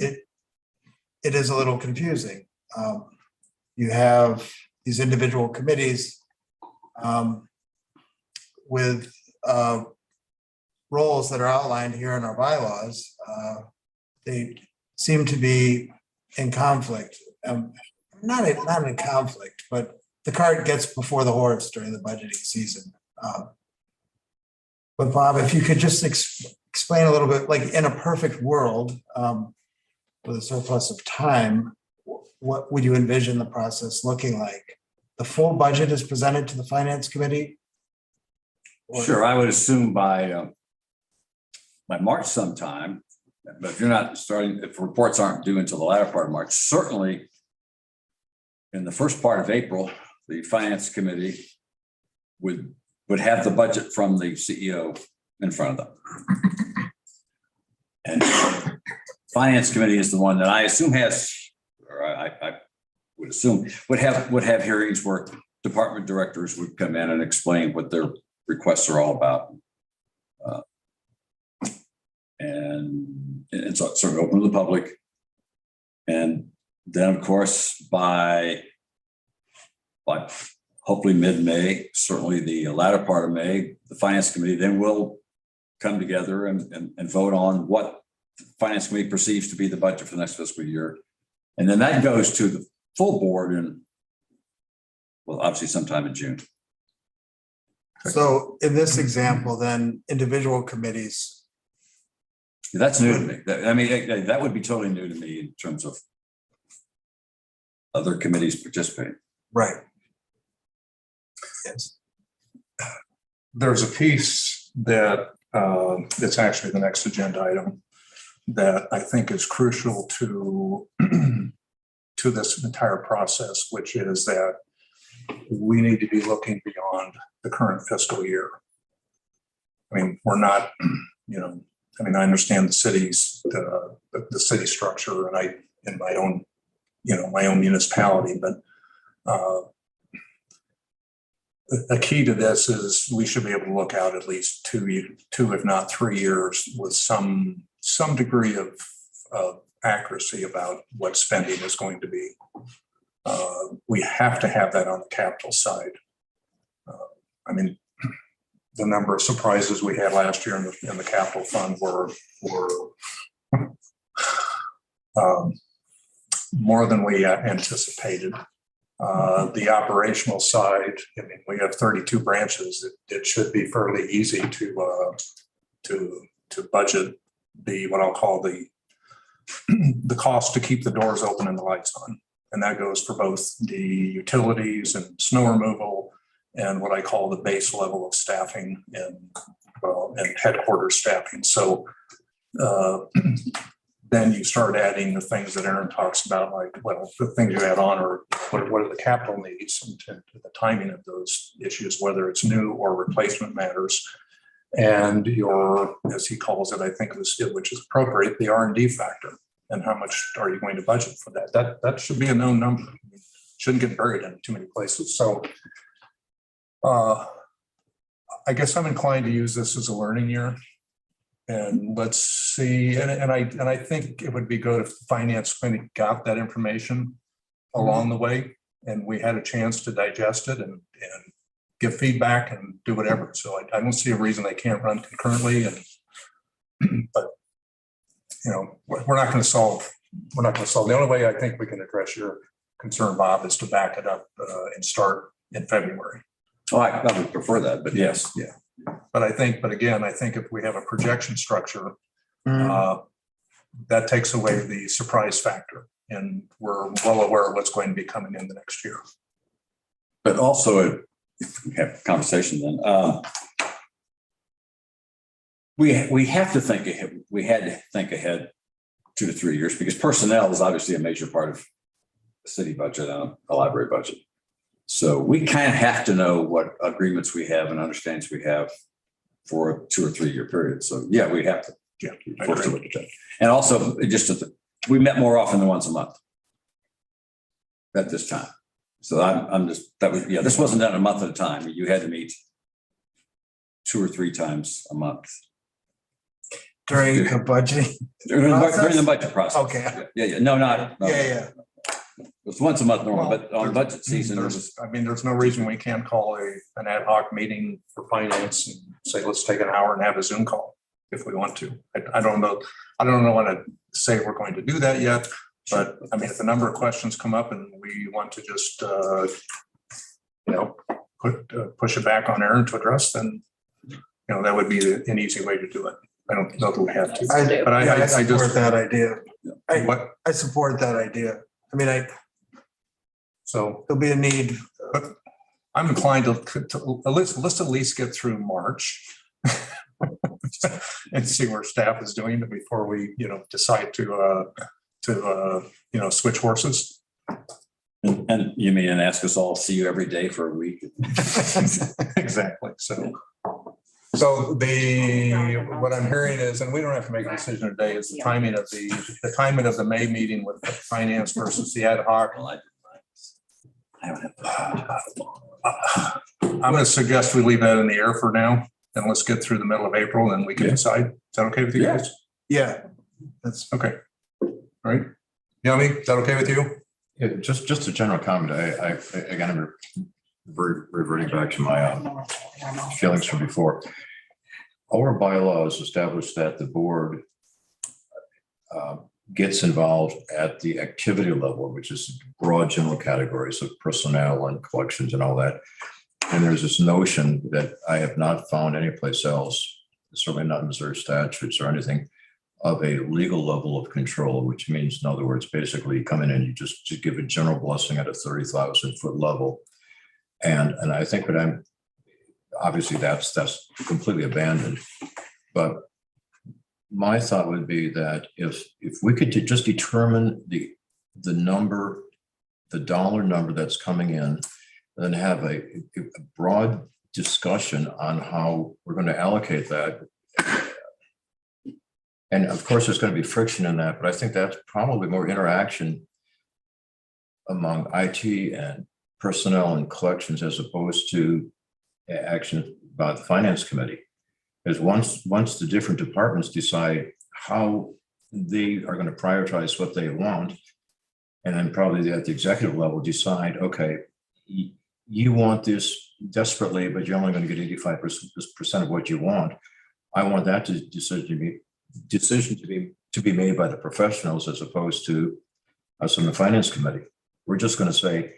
[SPEAKER 7] it is a little confusing. You have these individual committees with roles that are outlined here in our bylaws. They seem to be in conflict. Not in conflict, but the cart gets before the horse during the budgeting season. But Bob, if you could just explain a little bit, like in a perfect world, with a surplus of time, what would you envision the process looking like? The full budget is presented to the finance committee?
[SPEAKER 4] Sure, I would assume by March sometime, but if you're not starting, if reports aren't due until the latter part of March, certainly in the first part of April, the finance committee would have the budget from the CEO in front of them. And finance committee is the one that I assume has, or I would assume would have hearings where department directors would come in and explain what their requests are all about. And so it's sort of open to the public. And then, of course, by hopefully mid-May, certainly the latter part of May, the finance committee then will come together and vote on what the finance committee perceives to be the budget for the next fiscal year. And then that goes to the full board in, well, obviously sometime in June.
[SPEAKER 7] So in this example, then individual committees.
[SPEAKER 4] That's new to me. That would be totally new to me in terms of other committees participating.
[SPEAKER 7] Right. Yes.
[SPEAKER 1] There's a piece that it's actually the next agenda item that I think is crucial to this entire process, which is that we need to be looking beyond the current fiscal year. I mean, we're not, I understand the city's, the city structure and in my own, my own municipality, but a key to this is we should be able to look out at least two, if not 3 years with some degree of accuracy about what spending is going to be. We have to have that on the capital side. The number of surprises we had last year in the capital fund were more than we anticipated. The operational side, we have 32 branches. It should be fairly easy to budget what I'll call the cost to keep the doors open and the lights on. And that goes for both the utilities and snow removal and what I call the base level of staffing and headquarters staffing. So then you start adding the things that Aaron talks about, like, well, the things you add on are what are the capital needs and the timing of those issues, whether it's new or replacement matters. And your, as he calls it, I think, which is appropriate, the R&D factor. And how much are you going to budget for that? That should be a known number. Shouldn't get buried in too many places. So I guess I'm inclined to use this as a learning year. And let's see, and I think it would be good if the finance committee got that information along the way and we had a chance to digest it and give feedback and do whatever. So I don't see a reason they can't run concurrently. And but you know, we're not going to solve. The only way I think we can address your concern, Bob, is to back it up and start in February.
[SPEAKER 4] Oh, I would prefer that, but yes.
[SPEAKER 1] Yeah. But again, I think if we have a projection structure, that takes away the surprise factor, and we're well aware of what's going to be coming in the next year.
[SPEAKER 4] But also, if we have a conversation then, we have to think ahead. We had to think ahead 2 to 3 years, because personnel is obviously a major part of the city budget and a library budget. So we kind of have to know what agreements we have and understandings we have for a 2 or 3 year period. So yeah, we have to.
[SPEAKER 1] Yeah,
[SPEAKER 4] be forced to look at that. And also, we met more often than once a month at this time. So this wasn't done a month at a time. You had to meet 2 or 3 times a month.
[SPEAKER 7] During the budgeting?
[SPEAKER 4] During the budget process.
[SPEAKER 7] Okay.
[SPEAKER 4] Yeah. No, not.
[SPEAKER 7] Yeah.
[SPEAKER 4] It was once a month normal, but on budget season,
[SPEAKER 1] there's no reason we can't call an ad hoc meeting for finance and say, let's take an hour and have a Zoom call if we want to. I don't know. I don't know when to say we're going to do that yet, but I mean, if a number of questions come up and we want to just, push it back on Aaron to address, then, that would be an easy way to do it. I don't know that we have to.
[SPEAKER 7] I support that idea.
[SPEAKER 1] What?
[SPEAKER 7] I support that idea. I mean,
[SPEAKER 1] So
[SPEAKER 7] there'll be a need.
[SPEAKER 1] I'm inclined to let's at least get through March and see where staff is doing before we, decide to switch horses.
[SPEAKER 4] and you mean, and ask us all, see you every day for a week.
[SPEAKER 1] Exactly. So what I'm hearing is, and we don't have to make a decision today, is the timing of the May meeting with the finance versus the ad hoc. I'm going to suggest we leave that in the air for now, and let's get through the middle of April and we can decide. Is that okay with you guys?
[SPEAKER 7] Yeah. That's
[SPEAKER 1] okay. All right. Yummy, is that okay with you?
[SPEAKER 8] Yeah, just a general comment. I again, I'm reverting back to my feelings from before. Our bylaws establish that the board gets involved at the activity level, which is broad general categories of personnel and collections and all that. And there's this notion that I have not found anyplace else, certainly not in Missouri statutes or anything, of a legal level of control, which means, in other words, basically you come in and you just give a general blessing at a 30,000 foot level. And I think that obviously that's completely abandoned. But my thought would be that if we could just determine the dollar number that's coming in, then have a broad discussion on how we're going to allocate that. And of course, there's going to be friction in that, but I think that's probably more interaction among IT and personnel and collections as opposed to action by the finance committee. Because once the different departments decide how they are going to prioritize what they want, and then probably at the executive level decide, okay, you want this desperately, but you're only going to get 85% of what you want. I want that decision to be made by the professionals as opposed to us in the finance committee. We're just going to say,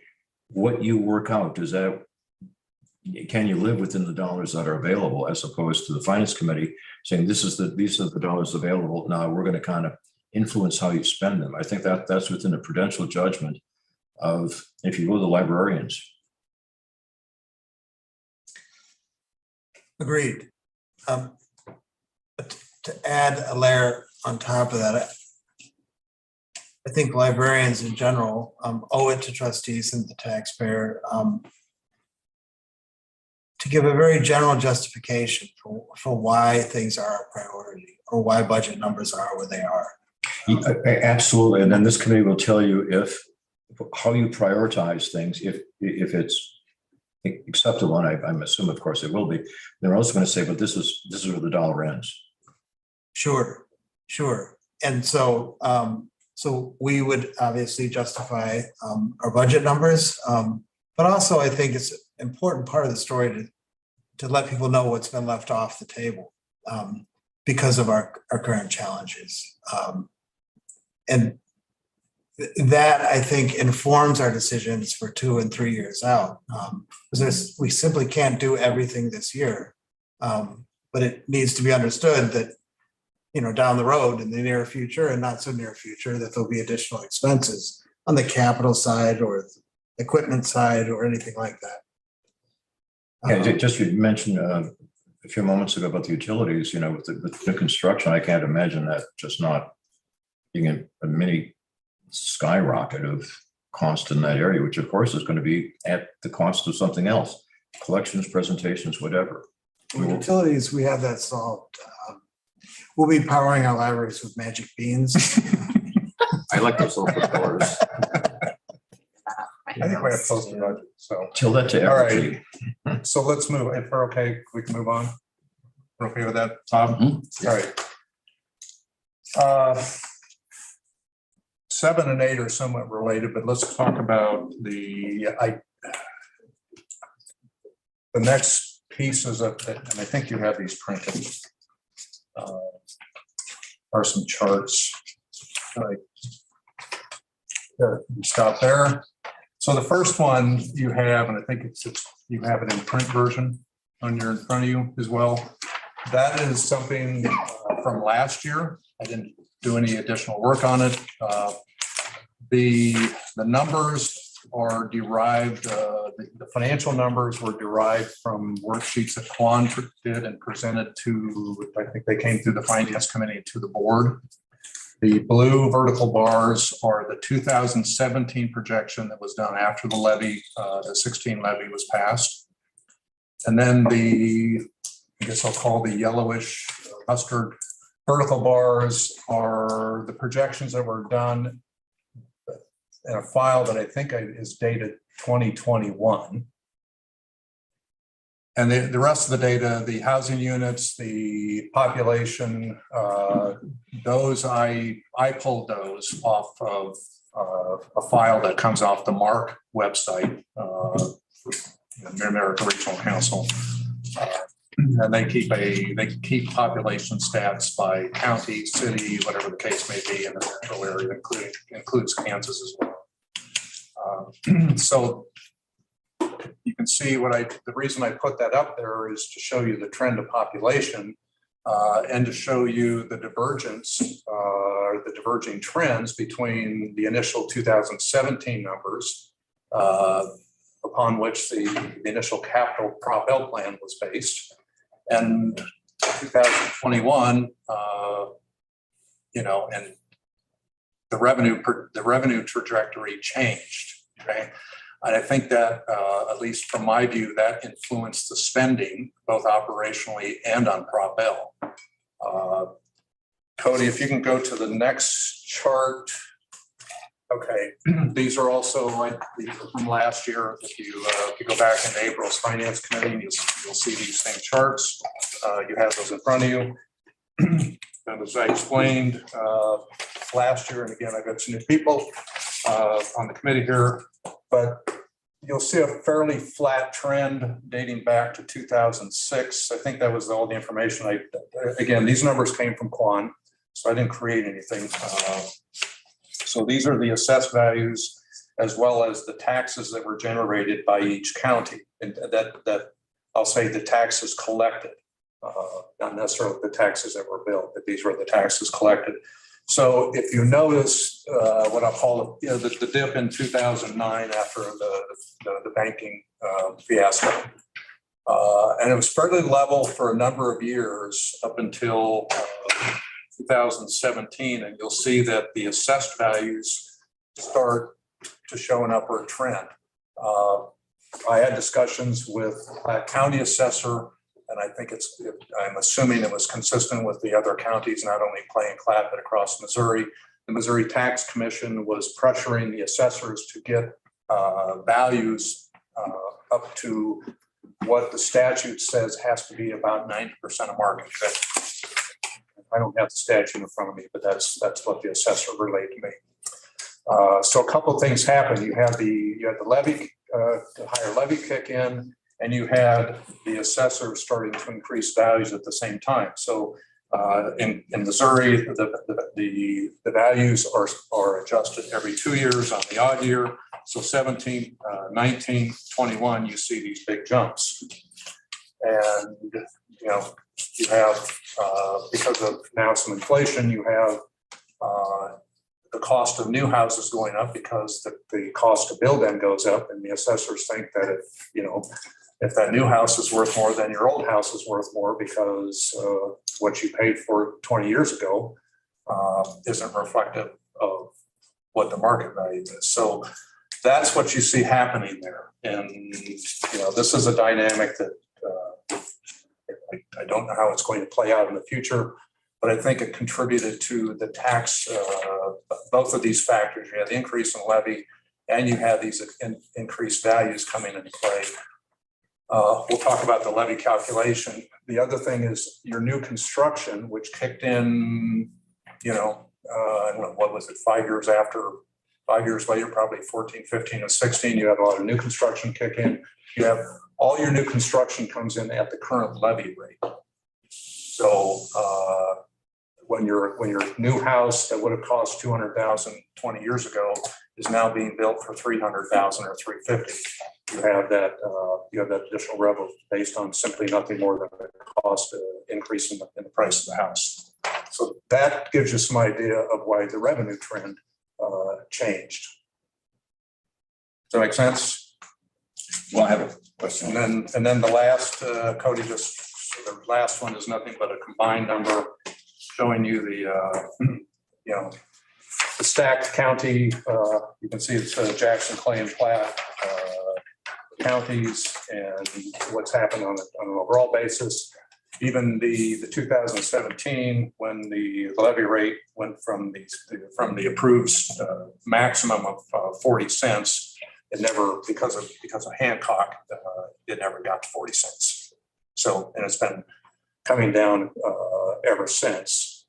[SPEAKER 8] what you work out, can you live within the dollars that are available, as opposed to the finance committee saying these are the dollars available. Now we're going to kind of influence how you spend them. I think that's within the prudential judgment of, if you will, the librarians.
[SPEAKER 7] Agreed. But to add a layer on top of that, I think librarians in general owe it to trustees and the taxpayer to give a very general justification for why things are a priority or why budget numbers are where they are.
[SPEAKER 8] Absolutely. And then this committee will tell you how you prioritize things, if it's acceptable, and I'm assuming, of course, it will be. They're also going to say, but this is where the dollar ends.
[SPEAKER 7] Sure. And so, so we would obviously justify our budget numbers, but also I think it's an important part of the story to let people know what's been left off the table because of our current challenges. And that, I think, informs our decisions for 2 and 3 years out. Because we simply can't do everything this year. But it needs to be understood that, down the road in the near future and not so near future, that there'll be additional expenses on the capital side or the equipment side or anything like that.
[SPEAKER 8] Yeah, just you mentioned a few moments ago about the utilities, with the construction, I can't imagine that just not being a mini skyrocket of cost in that area, which of course is going to be at the cost of something else, collections, presentations, whatever.
[SPEAKER 7] With utilities, we have that solved. We'll be powering our libraries with magic beans.
[SPEAKER 8] I like those little doors.
[SPEAKER 1] I think we have posted budget, so.
[SPEAKER 8] Tell that to
[SPEAKER 1] All right.
[SPEAKER 8] everybody.
[SPEAKER 1] So let's move. If we're okay, we can move on. We're okay with that, Tom?
[SPEAKER 8] Mhm.
[SPEAKER 1] All right. 7 and 8 are somewhat related, but let's talk about the next pieces of it, and I think you have these printed. Are some charts. Right. There, you stop there. So the first one you have, and I think you have it in print version in front of you as well. That is something from last year. I didn't do any additional work on it. The numbers are derived, the financial numbers were derived from worksheets that Quan did and presented to, I think they came through the finance committee to the board. The blue vertical bars are the 2017 projection that was done after the levy, the 16 levy was passed. And then I guess I'll call the yellowish mustard vertical bars are the projections that were done in a file that I think is dated 2021. And the rest of the data, the housing units, the population, those I pulled those off of a file that comes off the MARC website, Mid-America Regional Council. And they keep population stats by county, city, whatever the case may be in the metro area, includes Kansas as well. So you can see the reason I put that up there is to show you the trend of population and to show you the divergence, the diverging trends between the initial 2017 numbers upon which the initial capital Prop L plan was based, and 2021, and the revenue trajectory changed. Okay. And I think that, at least from my view, that influenced the spending, both operationally and on Prop L. Cody, if you can go to the next chart. Okay, these are also from last year. If you go back in April's finance committee, you'll see these same charts. You have those in front of you. And as I explained last year, and again, I've got some new people on the committee here, but you'll see a fairly flat trend dating back to 2006. I think that was all the information again, these numbers came from Quan, so I didn't create anything. So these are the assessed values as well as the taxes that were generated by each county, and that I'll say the taxes collected, not necessarily the taxes that were billed, but these were the taxes collected. So if you notice, what I'll call, the dip in 2009 after the banking fiasco. And it was fairly level for a number of years up until 2017. And you'll see that the assessed values start to show an upward trend. I had discussions with a county assessor, and I think I'm assuming it was consistent with the other counties, not only Clay and Clap, but across Missouri. The Missouri Tax Commission was pressuring the assessors to get values up to what the statute says has to be about 90% of market value. I don't have the statute in front of me, but that's what the assessor relayed to me. So a couple of things happened. You had the levy, the higher levy kick in, and you had the assessor starting to increase values at the same time. So in Missouri, the values are adjusted every 2 years on the odd year. So 17, 19, 21, you see these big jumps. And, you have, because of now some inflation, you have the cost of new houses going up because the cost to build them goes up, and the assessors think that if that new house is worth more, then your old house is worth more because what you paid for 20 years ago isn't reflective of what the market value is. So that's what you see happening there. And, this is a dynamic that I don't know how it's going to play out in the future, but I think it contributed to the tax, both of these factors. You had the increase in levy and you had these increased values coming into play. We'll talk about the levy calculation. The other thing is your new construction, which kicked in, I don't know, what was it, 5 years after, 5 years later, probably 14, 15, and 16, you have a lot of new construction kick in. You have all your new construction comes in at the current levy rate. So when your new house that would have cost 200,000 20 years ago is now being built for 300,000 or 350, you have that additional revenue based on simply nothing more than the cost increase in the price of the house. So that gives you some idea of why the revenue trend changed. Does that make sense?
[SPEAKER 4] Well, I have a question.
[SPEAKER 1] And then the last, Cody, the last one is nothing but a combined number showing you the stacked county. You can see it's Jackson, Clay, and Platte counties and what's happened on an overall basis. Even the 2017, when the levy rate went from the approved maximum of 40 cents, it never, because of Hancock, it never got to 40 cents. So, and it's been coming down ever since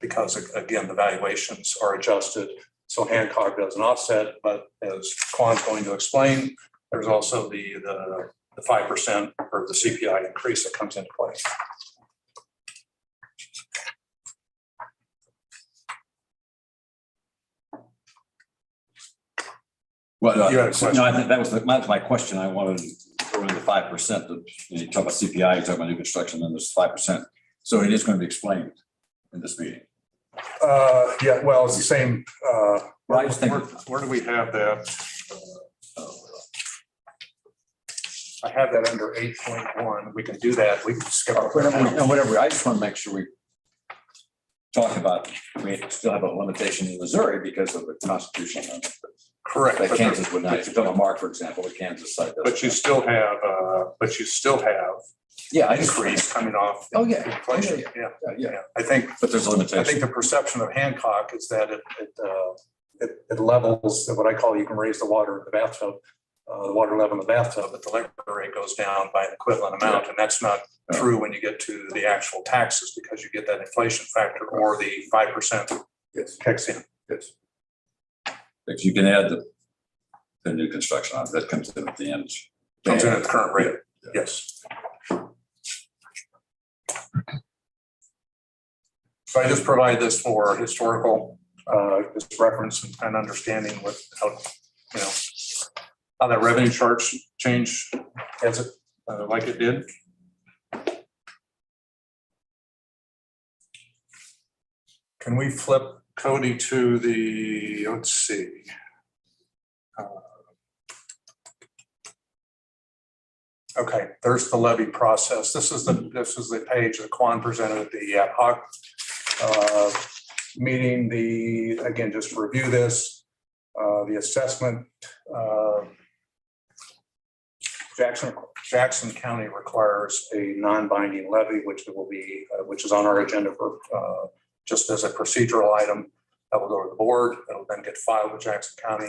[SPEAKER 1] because, again, the valuations are adjusted. So Hancock does an offset, but as Quan's going to explain, there's also the 5% or the CPI increase that comes into play.
[SPEAKER 4] Well,
[SPEAKER 1] You had a question.
[SPEAKER 4] no, I think that was my question. I wanted to go into 5%. You talk about CPI, you talk about new construction, and there's 5%. So it is going to be explained in this meeting.
[SPEAKER 1] Yeah, well, it's the same.
[SPEAKER 4] Well, I just think-
[SPEAKER 1] Where do we have that? I have that under 8.1. We can do that. We can skip over that.
[SPEAKER 4] Whatever. I just want to make sure we talk about, we still have a limitation in Missouri because of the constitution.
[SPEAKER 1] Correct.
[SPEAKER 4] That Kansas would not, if you tell a mark, for example, the Kansas site.
[SPEAKER 1] But you still have,
[SPEAKER 4] Yeah,
[SPEAKER 1] increase coming off.
[SPEAKER 4] Oh, yeah.
[SPEAKER 1] Inflation.
[SPEAKER 4] Yeah.
[SPEAKER 1] Yeah. I think
[SPEAKER 4] But there's a
[SPEAKER 1] I
[SPEAKER 4] limitation.
[SPEAKER 1] think the perception of Hancock is that it levels what I call, you can raise the water in the bathtub, the water level in the bathtub, but the levy rate goes down by an equivalent amount. And that's not true when you get to the actual taxes, because you get that inflation factor or the 5% kicks in.
[SPEAKER 4] Yes. If you can add the new construction on, that comes in at the end.
[SPEAKER 1] Comes in at the current rate. Yes. So I just provide this for historical just reference and understanding what how that revenue charge changed as it like it did. Can we flip Cody to the, let's see. Okay, there's the levy process. This is the page that Quan presented at the ad hoc meeting. Again, just to review this, the assessment, Jackson County requires a non-binding levy, which is on our agenda for just as a procedural item that will go to the board. It'll then get filed with Jackson County.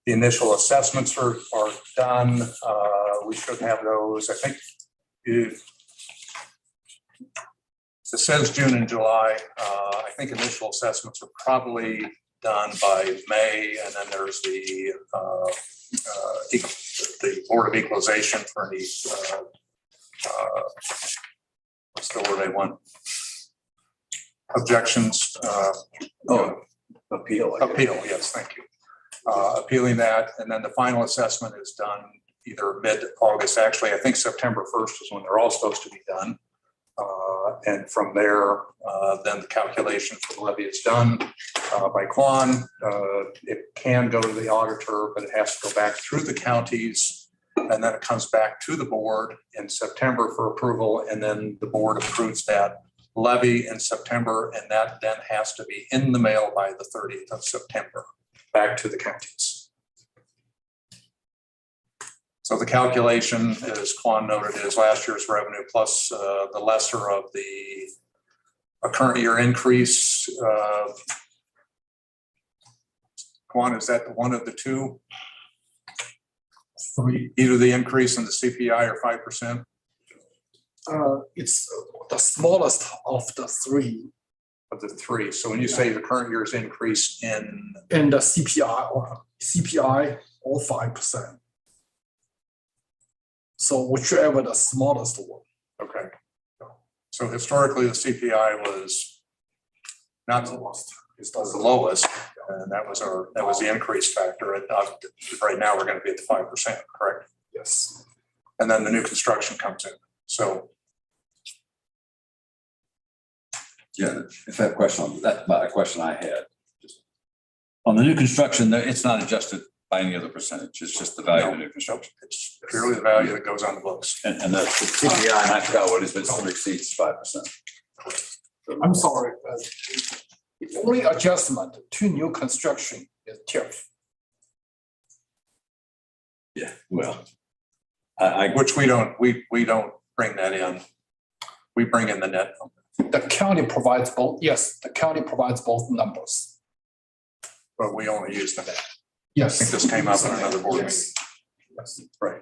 [SPEAKER 1] The initial assessments are done. We should have those. I think it says June and July. I think initial assessments are probably done by May, and then there's the Board of Equalization for the what's the word I want? Objections.
[SPEAKER 8] Appeal.
[SPEAKER 1] Appeal, yes, thank you. Appealing that, and then the final assessment is done either mid-August. Actually, I think September 1st is when they're all supposed to be done. And from there, then the calculation for the levy is done by Quan. It can go to the auditor, but it has to go back through the counties, and then it comes back to the board in September for approval, and then the board approves that levy in September, and that then has to be in the mail by the 30th of September, back to the counties. So the calculation, as Quan noted, is last year's revenue plus the lesser of the current year increase. Quan, is that one of the two?
[SPEAKER 5] Three.
[SPEAKER 1] Either the increase in the CPI or 5%?
[SPEAKER 5] It's the smallest of the three.
[SPEAKER 1] Of the three. So when you say the current year's increase in,
[SPEAKER 5] And the CPI or 5%. So whichever the smallest one.
[SPEAKER 1] okay. So historically, the CPI was not the lowest, it's the lowest, and that was the increase factor. And right now, we're going to be at the 5%, correct?
[SPEAKER 5] Yes.
[SPEAKER 1] And then the new construction comes in. So
[SPEAKER 4] Yeah, if I have a question on that, about a question I had. Just on the new construction, it's not adjusted by any other percentage. It's just the value of the new construction.
[SPEAKER 1] it's purely the value that goes on the books.
[SPEAKER 4] And the CPI, and I forgot what it is, but it still exceeds 5%.
[SPEAKER 5] I'm sorry. The only adjustment to new construction is TIF.
[SPEAKER 4] Yeah, well, I
[SPEAKER 1] Which we don't bring that in. We bring in the net.
[SPEAKER 5] The county provides both. Yes, the county provides both numbers.
[SPEAKER 1] But we only use the net. I
[SPEAKER 5] Yes.
[SPEAKER 1] think this came up in another board meeting.
[SPEAKER 5] Yes. Yes.
[SPEAKER 1] Right.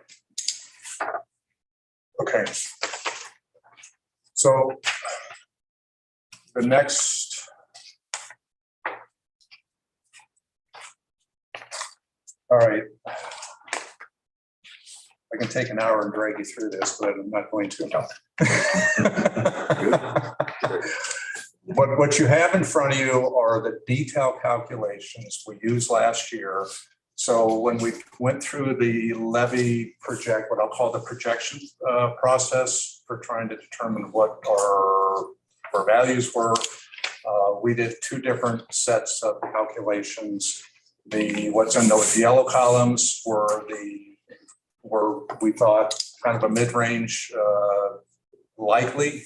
[SPEAKER 1] Okay. So the next. All right. I can take an hour and drag you through this, but I'm not going to. What you have in front of you are the detailed calculations we used last year. So when we went through the levy project, what I'll call the projection process for trying to determine what our values were, we did two different sets of calculations. What's in those yellow columns were we thought kind of a mid-range likely.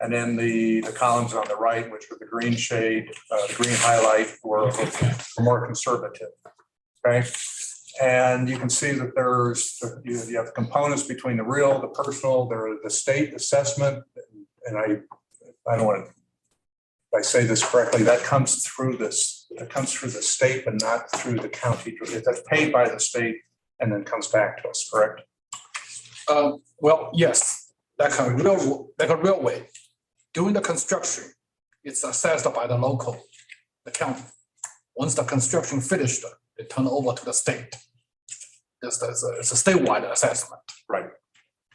[SPEAKER 1] And then the columns on the right, which were the green shade, the green highlight, were more conservative. Okay. And you can see that you have components between the real, the personal, the state assessment. And I don't want to, if I say this correctly, that comes through the state, but not through the county. That's paid by the state and then comes back to us, correct?
[SPEAKER 5] Well, yes, like a railway. During the construction, it's assessed by the county. Once the construction finished, they turn over to the state. It's a statewide assessment.
[SPEAKER 1] Right.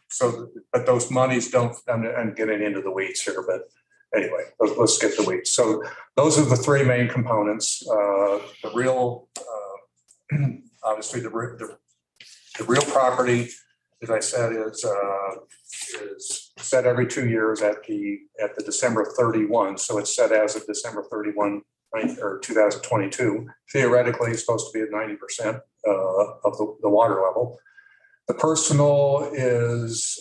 [SPEAKER 1] So, but those monies don't, I'm getting into the weeds here, but anyway, let's skip the weeds. So those are the three main components. The real, obviously the real property, as I said, is set every 2 years at the December 31. So it's set as of December 31, or 2022. Theoretically, it's supposed to be at 90% of the water level. The personal is,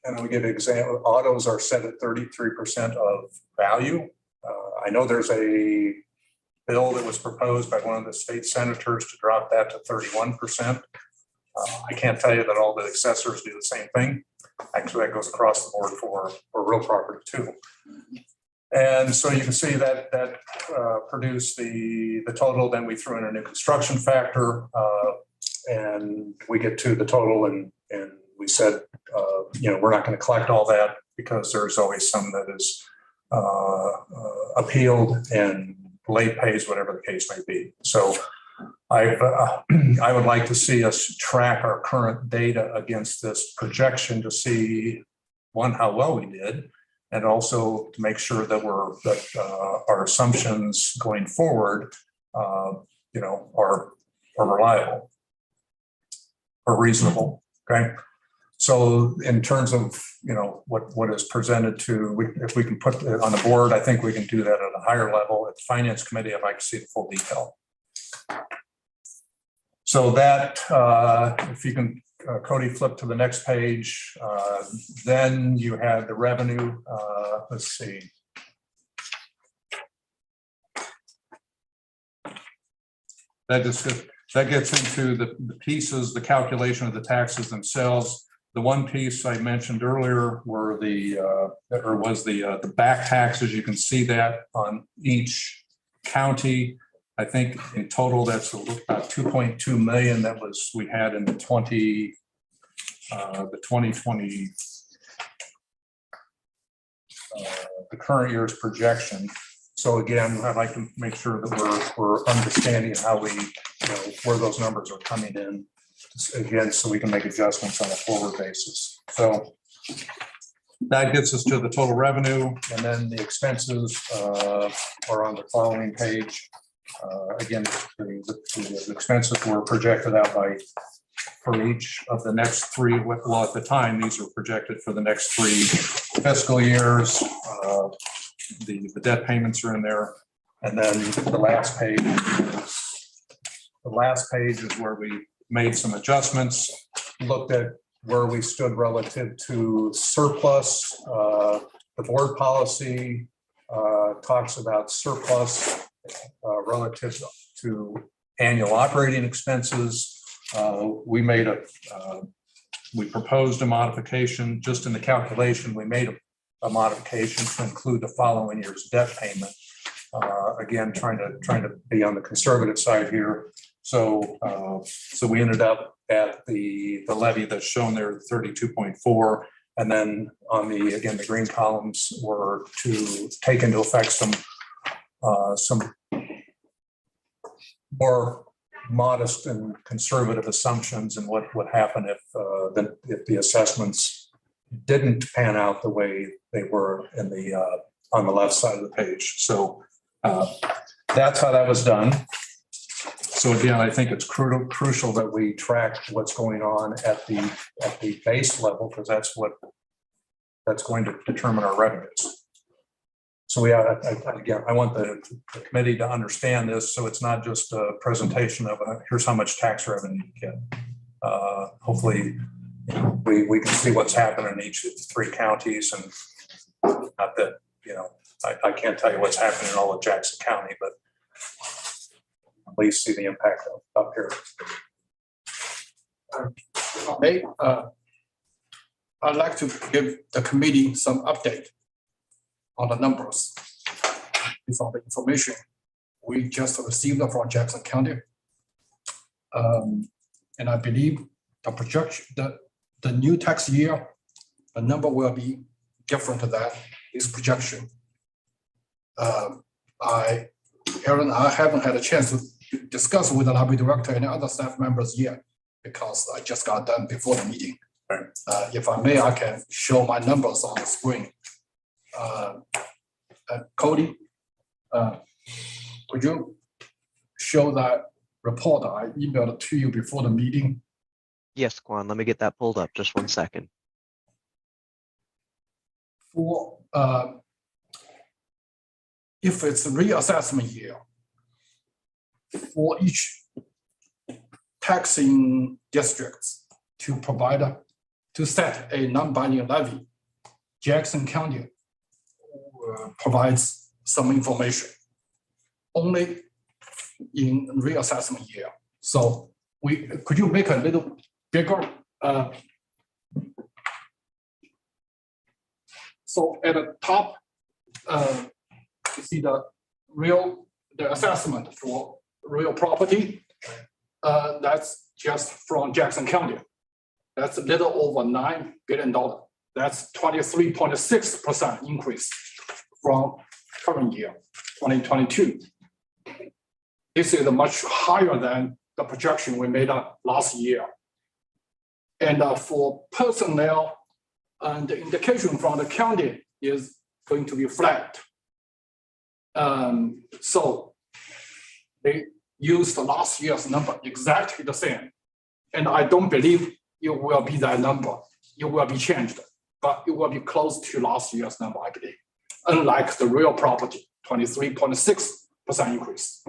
[SPEAKER 1] and we give example, autos are set at 33% of value. I know there's a bill that was proposed by one of the state senators to drop that to 31%. I can't tell you that all the assessors do the same thing. Actually, that goes across the board for real property too. And so you can see that produced the total. Then we threw in a new construction factor, and we get to the total. And we said, we're not going to collect all that because there's always some that is appealed and late pays, whatever the case may be. So I would like to see us track our current data against this projection to see, one, how well we did, and also to make sure that our assumptions going forward, are reliable or reasonable. Okay. So in terms of, what is presented if we can put it on the board, I think we can do that at a higher level. At the finance committee, I'd like to see the full detail. So that, if you can, Cody, flip to the next page, then you had the revenue. Let's see. That gets into the pieces, the calculation of the taxes themselves. The one piece I mentioned earlier was the back taxes. You can see that on each county. I think in total, that's about 2.2 million we had in the 2020, the current year's projection. So again, I'd like to make sure that we're understanding how where those numbers are coming in, again, so we can make adjustments on a forward basis. So that gets us to the total revenue, and then the expenses are on the following page. Again, the expenses were projected out for each of the next three. Well, at the time, these were projected for the next 3 fiscal years. The debt payments are in there, and then the last page is where we made some adjustments, looked at where we stood relative to surplus. The board policy talks about surplus relative to annual operating expenses. We proposed a modification just in the calculation. We made a modification to include the following year's debt payment. Again, trying to be on the conservative side here. So we ended up at the levy that's shown there, 32.4. And then on the green columns were to take into effect some more modest and conservative assumptions and what would happen if the assessments didn't pan out the way they were in on the left side of the page. So that's how that was done. So again, I think it's crucial that we track what's going on at the base level, because that's going to determine our revenues. So I want the committee to understand this, so it's not just a presentation of here's how much tax revenue you get. Hopefully, we can see what's happening in each of the 3 counties, and not that I can't tell you what's happening in all of Jackson County, but at least see the impact up here.
[SPEAKER 5] Okay, I'd like to give the committee some update on the numbers. These are the information we just received from Jackson County. And I believe the projection, the new tax year, the number will be different to that, this projection. Aaron, I haven't had a chance to discuss with the library director and other staff members yet, because I just got done before the meeting. If I may, I can show my numbers on the screen. Cody, could you show that report I emailed to you before the meeting?
[SPEAKER 10] Yes, Quan, let me get that pulled up. Just one second.
[SPEAKER 5] for, if it's a reassessment year, for each taxing districts to provide, to set a non-binding levy, Jackson County provides some information only in reassessment year. So could you make a little bigger? So at the top, you see the assessment for real property. That's just from Jackson County. That's a little over $9 billion. That's 23.6% increase from current year, 2022. This is much higher than the projection we made up last year. And for personnel, and the indication from the county is going to be flat. So they used last year's number exactly the same. And I don't believe it will be that number. It will be changed, but it will be close to last year's number, I believe. Unlike the real property, 23.6% increase.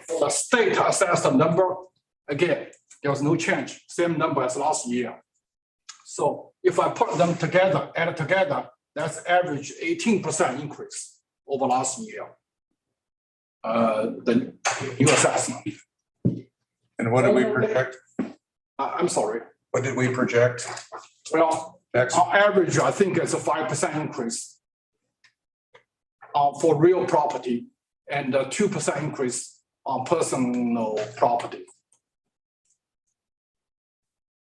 [SPEAKER 5] For the state assessed number, again, there was no change, same number as last year. So if I put them together, add together, that's average 18% increase over last year. The new assessment.
[SPEAKER 1] And what did we project?
[SPEAKER 5] I'm sorry.
[SPEAKER 1] What did we project?
[SPEAKER 5] Well, on average, I think it's a 5% increase for real property and a 2% increase on personal property.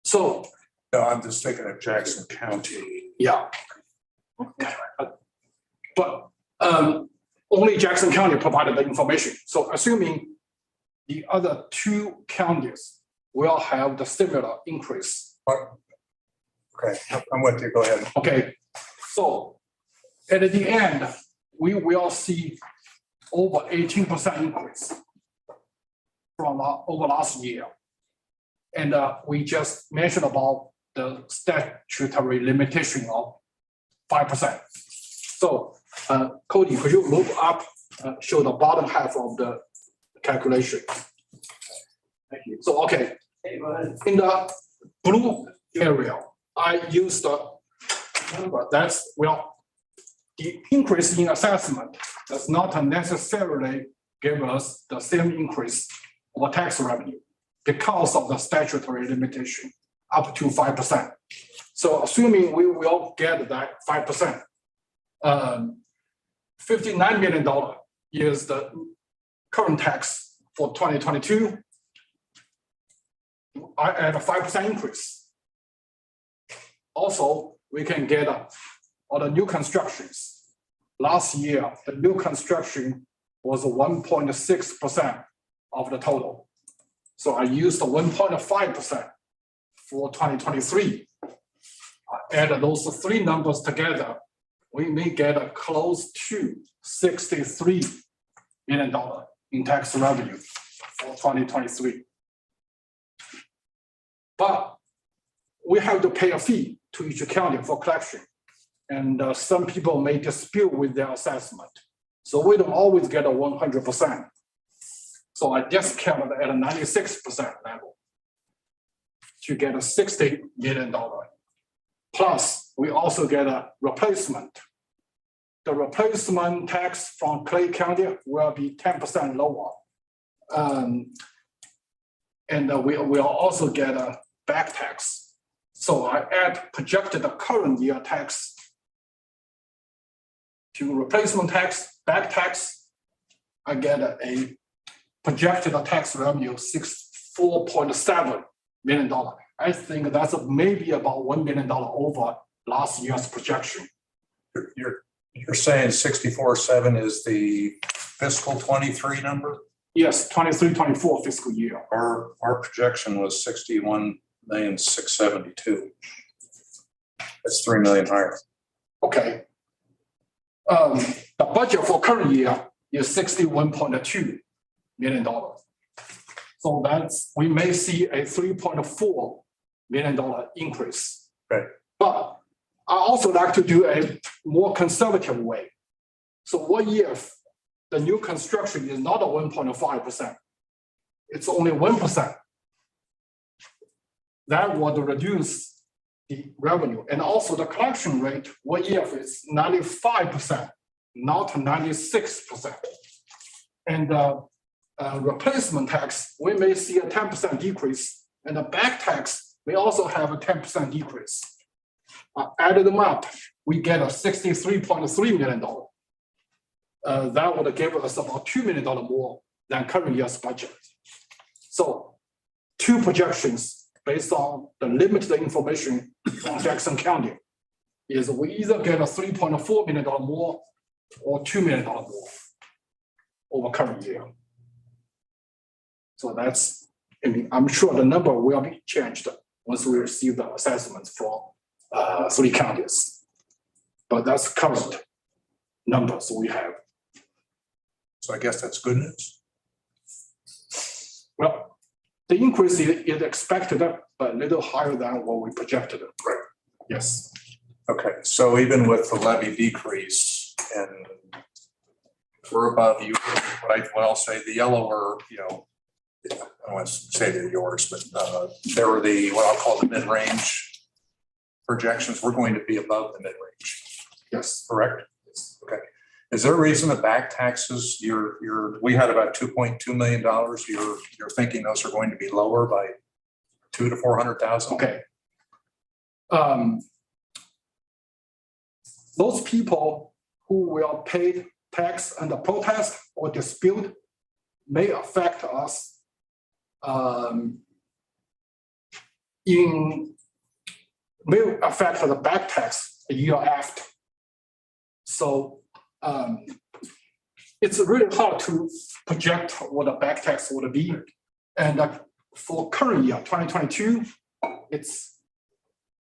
[SPEAKER 5] So,
[SPEAKER 1] No, I'm just thinking of Jackson County.
[SPEAKER 5] yeah. But only Jackson County provided the information. So assuming the other two counties will have the similar increase.
[SPEAKER 1] Okay, I'm with you. Go ahead.
[SPEAKER 5] Okay, so at the end, we will see over 18% increase from over last year. And we just mentioned about the statutory limitation of 5%. So Cody, could you move up, show the bottom half of the calculation? Thank you. So, okay, in the blue area, I used the number that's, well, the increase in assessment does not necessarily give us the same increase of tax revenue because of the statutory limitation up to 5%. So assuming we will get that 5%, $59 million is the current tax for 2022. I add a 5% increase. Also, we can get all the new constructions. Last year, the new construction was 1.6% of the total. So I used 1.5% for 2023. I add those three numbers together, we may get close to $63 million in tax revenue for 2023. But we have to pay a fee to each county for collection. And some people may dispute with their assessment. So we don't always get a 100%. So I discounted at a 96% level to get a $60 million. Plus, we also get a replacement. The replacement tax from Clay County will be 10% lower. And we will also get a back tax. So I add projected the current year tax to replacement tax, back tax. I get a projected tax revenue of $4.7 million. I think that's maybe about $1 million over last year's projection.
[SPEAKER 1] You're saying 64.7 is the fiscal 23 number?
[SPEAKER 5] Yes, 23-24 fiscal year.
[SPEAKER 1] Our projection was 61,672,000. That's 3 million higher.
[SPEAKER 5] Okay. The budget for current year is $61.2 million. So that's, we may see a $3.4 million increase.
[SPEAKER 1] Right.
[SPEAKER 5] But I also like to do a more conservative way. So what if the new construction is not a 1.5%? It's only 1%. That would reduce the revenue and also the collection rate. What if it's 95%, not 96%? And replacement tax, we may see a 10% decrease, and the back tax may also have a 10% decrease. Added them up, we get a $63.3 million. That would give us about $2 million more than current year's budget. So two projections based on the limited information from Jackson County is we either get a $3.4 million more or $2 million more over current year. So that's, I mean, I'm sure the number will be changed once we receive the assessments from 3 counties. But that's current numbers we have.
[SPEAKER 1] So I guess that's good news.
[SPEAKER 5] Well, the increase is expected, but a little higher than what we projected. Right. Yes.
[SPEAKER 1] Okay, so even with the levy decrease and we're above you, what I'll say the yellow are, you know, I don't want to say they're yours, but they were the, what I'll call the mid-range projections. We're going to be above the mid-range.
[SPEAKER 5] Yes.
[SPEAKER 1] Correct? Yes. Okay. Is there a reason the back taxes, we had about $2.2 million. You're thinking those are going to be lower by 200,000 to 400,000?
[SPEAKER 5] Okay. Those people who will pay tax under protest or dispute may affect us may affect the back tax a year after. So it's really hard to project what the back tax would be. And for current year, 2022, it's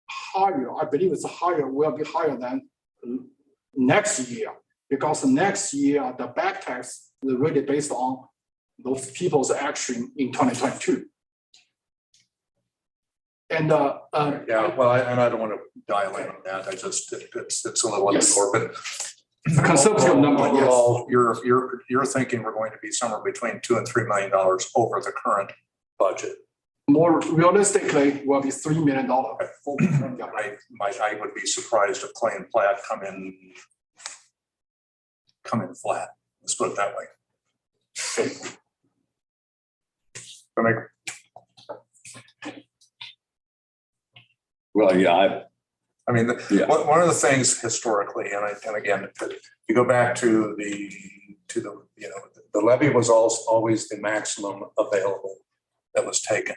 [SPEAKER 5] higher. I believe it's higher, will be higher than next year, because next year, the back tax is really based on those people's action in 2022. And
[SPEAKER 1] yeah, well, I don't want to dial in on that. I just, it's a little
[SPEAKER 5] Yes.
[SPEAKER 1] lower, but
[SPEAKER 5] conservative number, yes.
[SPEAKER 1] overall, you're thinking we're going to be somewhere between $2 and $3 million over the current budget.
[SPEAKER 5] More realistically, will be $3 million.
[SPEAKER 1] I would be surprised if Clay and Platt come in flat. Let's put it that way.
[SPEAKER 4] Well, yeah,
[SPEAKER 1] I mean,
[SPEAKER 4] Yeah.
[SPEAKER 1] one of the things historically, and again, you go back to the you know, the levy was always the maximum available that was taken.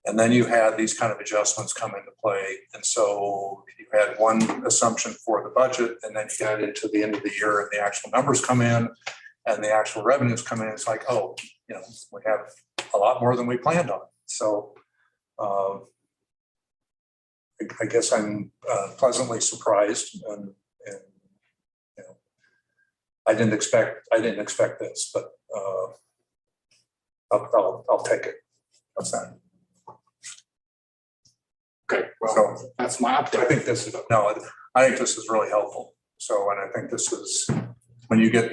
[SPEAKER 1] And then you had these kind of adjustments come into play. And so you had one assumption for the budget, and then you got into the end of the year and the actual numbers come in and the actual revenues come in. It's like, oh, you know, we have a lot more than we planned on. So I guess I'm pleasantly surprised, and you know, I didn't expect this, but I'll take it. That's that.
[SPEAKER 5] Okay, well,
[SPEAKER 1] So
[SPEAKER 5] that's my
[SPEAKER 1] I
[SPEAKER 5] update.
[SPEAKER 1] think this is really helpful. So, and I think this is when you get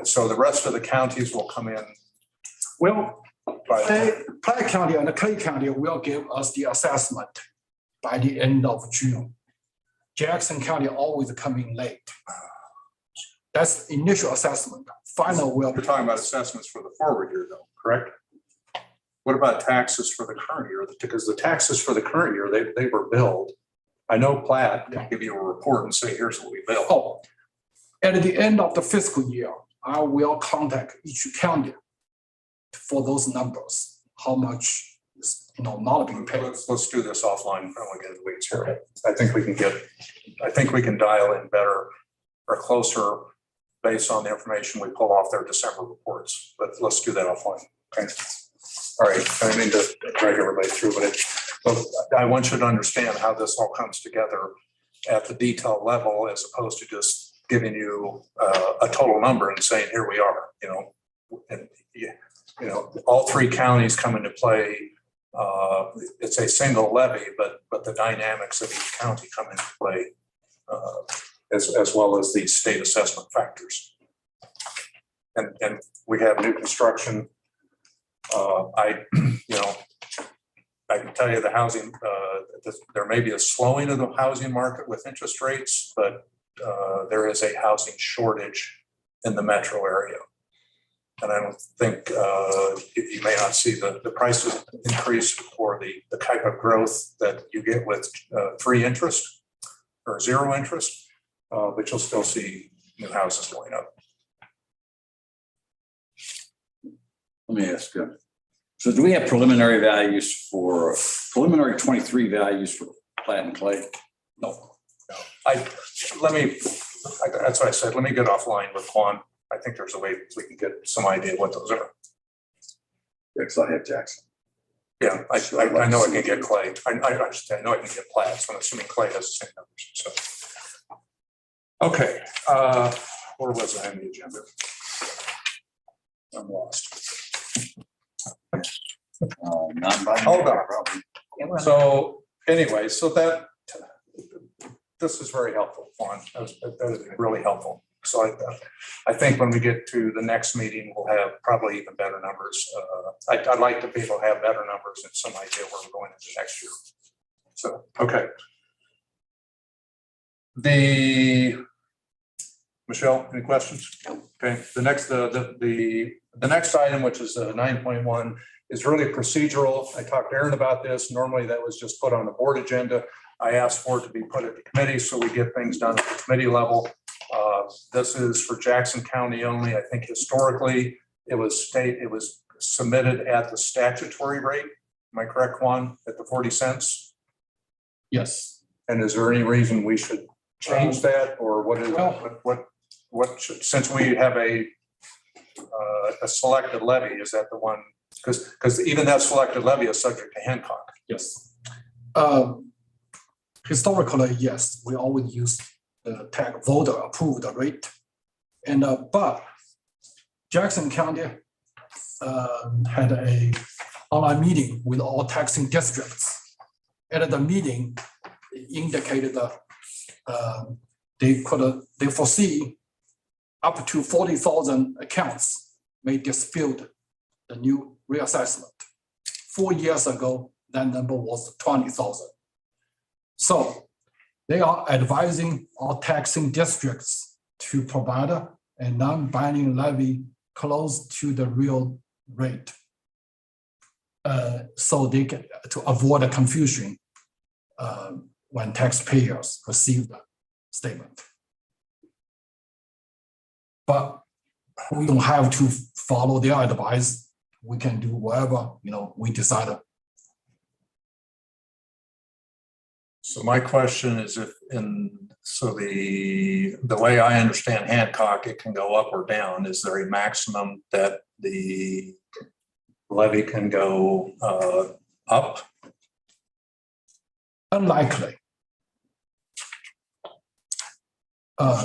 [SPEAKER 1] so the rest of the counties will come in.
[SPEAKER 5] Well,
[SPEAKER 1] By,
[SPEAKER 5] Platte County and Clay County will give us the assessment by the end of June. Jackson County always coming late. That's initial assessment. Final will.
[SPEAKER 1] we're talking about assessments for the forward year though, correct? What about taxes for the current year? Because the taxes for the current year, they were billed. I know Platt can give you a report and say, here's what we billed.
[SPEAKER 5] Oh, at the end of the fiscal year, I will contact each county for those numbers, how much is, not being paid.
[SPEAKER 1] Let's do this offline when we get into the weeds here. I think we can dial in better or closer based on the information we pull off their December reports, but let's do that offline. Okay. All right, I mean to drag everybody through, but I want you to understand how this all comes together at the detail level, as opposed to just giving you a total number and saying, here we are, and all 3 counties come into play. It's a single levy, but the dynamics of each county come into play as well as the state assessment factors. And we have new construction. I can tell you the housing, there may be a slowing of the housing market with interest rates, but there is a housing shortage in the metro area. And I don't think you may not see the prices increase for the type of growth that you get with free interest or zero interest, but you'll still see new houses going up.
[SPEAKER 4] Let me ask, so do we have preliminary 23 values for plat and clay?
[SPEAKER 1] No. That's what I said. Let me get offline with Juan. I think there's a way we can get some idea what those are.
[SPEAKER 4] Yes, I have Jackson.
[SPEAKER 1] Yeah, I know I can get clay. I know I can get plats, so I'm assuming clay has the same numbers, so. Okay, where was I on the agenda? I'm lost. Hold on. So anyway, so this is very helpful, Juan. That is really helpful. So I think when we get to the next meeting, we'll have probably even better numbers. I'd like to be able to have better numbers and some idea where we're going into next year. So, okay. Michelle, any questions? Okay. The next item, which is 9.1, is really procedural. I talked to Aaron about this. Normally that was just put on the board agenda. I asked for it to be put at the committee so we get things done at the committee level. This is for Jackson County only. I think historically it was submitted at the statutory rate. Am I correct, Juan, at the 40 cents?
[SPEAKER 5] Yes.
[SPEAKER 1] And is there any reason we should change that, or what should, since we have a selected levy, is that the one? Because even that selected levy is subject to Hancock.
[SPEAKER 5] Yes. Historically, yes, we always use the tag voter approved rate. And but Jackson County had a online meeting with all taxing districts. At the meeting, it indicated that they foresee up to 40,000 accounts may dispute the new reassessment. 4 years ago, that number was 20,000. So they are advising all taxing districts to provide a non-binding levy close to the real rate. So they can, to avoid a confusion when taxpayers receive the statement. But we don't have to follow their advice. We can do whatever, we decide.
[SPEAKER 1] So my question is the way I understand Hancock, it can go up or down. Is there a maximum that the levy can go up?
[SPEAKER 5] Unlikely.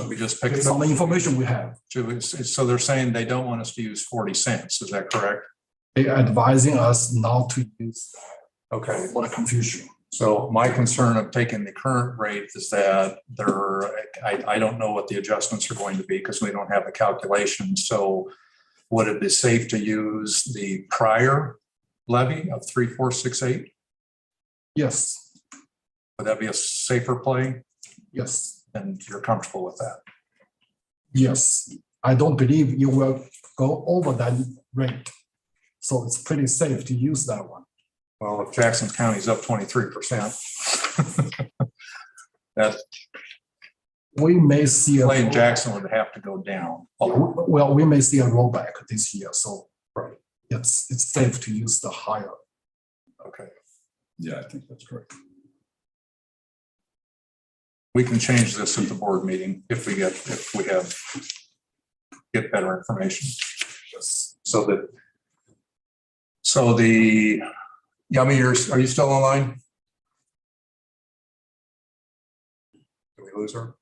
[SPEAKER 1] We just pick
[SPEAKER 5] Based on the information we have.
[SPEAKER 1] So they're saying they don't want us to use 40 cents. Is that correct?
[SPEAKER 5] They're advising us not to use
[SPEAKER 1] Okay.
[SPEAKER 5] for the confusion.
[SPEAKER 1] So my concern of taking the current rate is that I don't know what the adjustments are going to be because we don't have the calculation. So would it be safe to use the prior levy of 3,468?
[SPEAKER 5] Yes,
[SPEAKER 1] Would that be a safer play?
[SPEAKER 5] yes,
[SPEAKER 1] And you're comfortable with that?
[SPEAKER 5] yes. I don't believe you will go over that rate. So it's pretty safe to use that one.
[SPEAKER 1] Well, if Jackson County's up 23%, that
[SPEAKER 5] We may see a,
[SPEAKER 1] Clay Jackson would have to go down.
[SPEAKER 5] well, we may see a rollback this year. So it's safe to use the higher.
[SPEAKER 1] Okay.
[SPEAKER 4] Yeah, I think that's correct.
[SPEAKER 1] We can change this at the board meeting if we get better information. So the Yummy, are you still online? Did we lose her?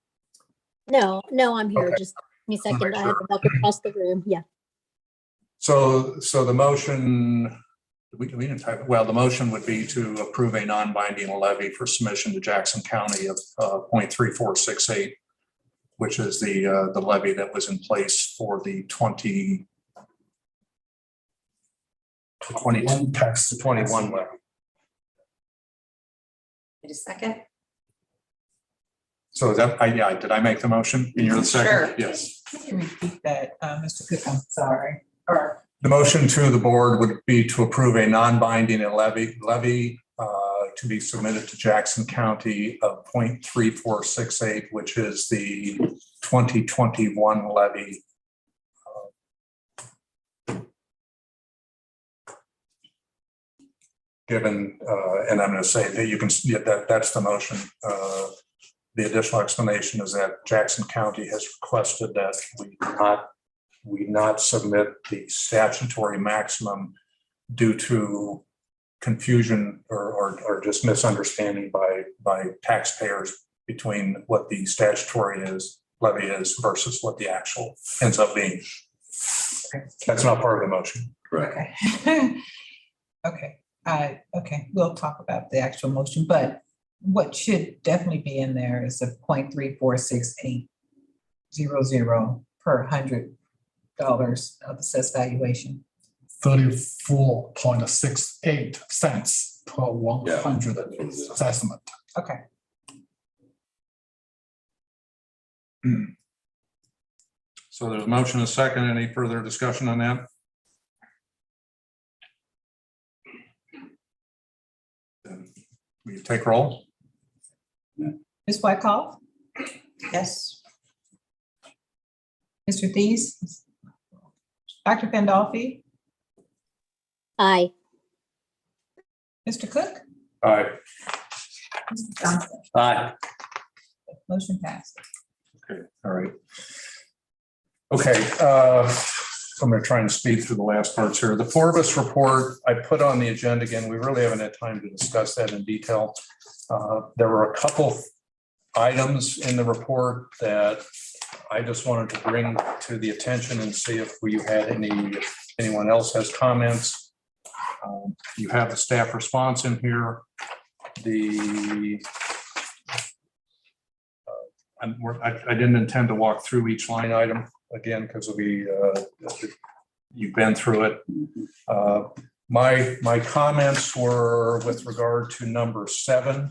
[SPEAKER 3] No, I'm here.
[SPEAKER 1] Okay.
[SPEAKER 3] Just give me a second.
[SPEAKER 1] make
[SPEAKER 3] I have to walk across the room. Yeah.
[SPEAKER 1] So the motion, We didn't type, well, the motion would be to approve a non-binding levy for submission to Jackson County of 0.3468, which is the levy that was in place for the 2021
[SPEAKER 5] tax.
[SPEAKER 1] levy.
[SPEAKER 6] Wait a second.
[SPEAKER 1] So is that, yeah, did I make the motion? And you're the second?
[SPEAKER 6] Sure.
[SPEAKER 1] Yes.
[SPEAKER 2] Can you repeat that, Mr. Cook? I'm sorry. Or,
[SPEAKER 1] The motion to the board would be to approve a non-binding levy to be submitted to Jackson County of 0.3468, which is the 2021 levy. Given, and I'm going to say that you can, yeah, that's the motion. The additional explanation is that Jackson County has requested that we not submit the statutory maximum due to confusion or just misunderstanding by taxpayers between what the statutory levy is versus what the actual ends up being. That's not part of the motion.
[SPEAKER 8] Correct.
[SPEAKER 2] okay. Okay, we'll talk about the actual motion, but what should definitely be in there is a 0.34680 per $100 of assessed valuation.
[SPEAKER 5] 34.68 cents per 100 assessment.
[SPEAKER 2] Okay.
[SPEAKER 1] So there's a motion, a second. Any further discussion on that? Then we take roll.
[SPEAKER 2] Ms. Wykoff? Yes. Mr. Thies? Dr. Pandolfi?
[SPEAKER 3] Aye.
[SPEAKER 2] Mr. Cook?
[SPEAKER 1] Aye.
[SPEAKER 2] Mr. Johnson?
[SPEAKER 4] Aye.
[SPEAKER 2] Motion passed.
[SPEAKER 1] Okay, all right. Okay, so I'm going to try and speed through the last parts here. The Forbes report I put on the agenda again. We really haven't had time to discuss that in detail. There were a couple items in the report that I just wanted to bring to the attention and see if we had anyone else has comments. You have the staff response in here. I didn't intend to walk through each line item again because you've been through it. My comments were with regard to number 7,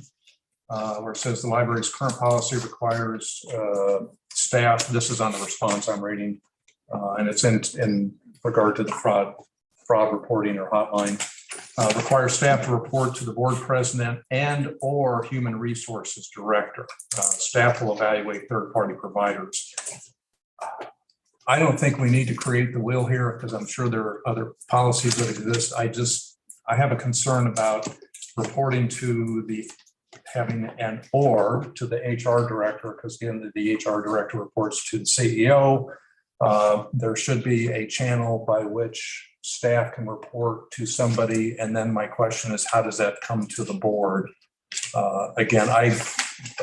[SPEAKER 1] where it says the library's current policy requires staff. This is on the response I'm reading, and it's in regard to the fraud reporting or hotline. Requires staff to report to the board president and or human resources director. Staff will evaluate third-party providers. I don't think we need to create the wheel here because I'm sure there are other policies that exist. I have a concern about reporting to having an or to the HR director, because again, the HR director reports to the CEO. There should be a channel by which staff can report to somebody. And then my question is, how does that come to the board? Again,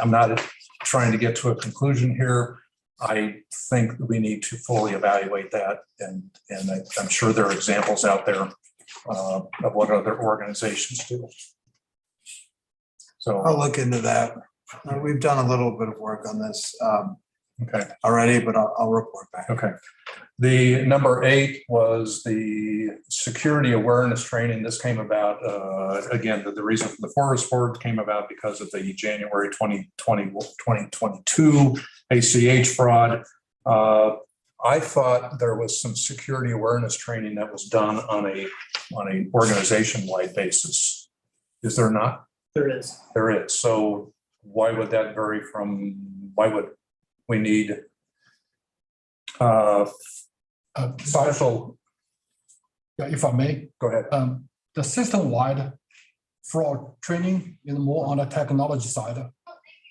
[SPEAKER 1] I'm not trying to get to a conclusion here. I think we need to fully evaluate that. And I'm sure there are examples out there of what other organizations do. So
[SPEAKER 7] I'll look into that. We've done a little bit of work on this
[SPEAKER 1] okay.
[SPEAKER 7] already, but I'll report back.
[SPEAKER 1] Okay. The number 8 was the security awareness training. This came about, again, the reason for the Forbes report came about because of the January 2022 ACH fraud. I thought there was some security awareness training that was done on a organization-wide basis. Is there not?
[SPEAKER 10] There is.
[SPEAKER 1] There is. So why would that vary from, why would we need special?
[SPEAKER 5] Yeah, if I may,
[SPEAKER 1] Go ahead.
[SPEAKER 5] the system-wide fraud training is more on the technology side.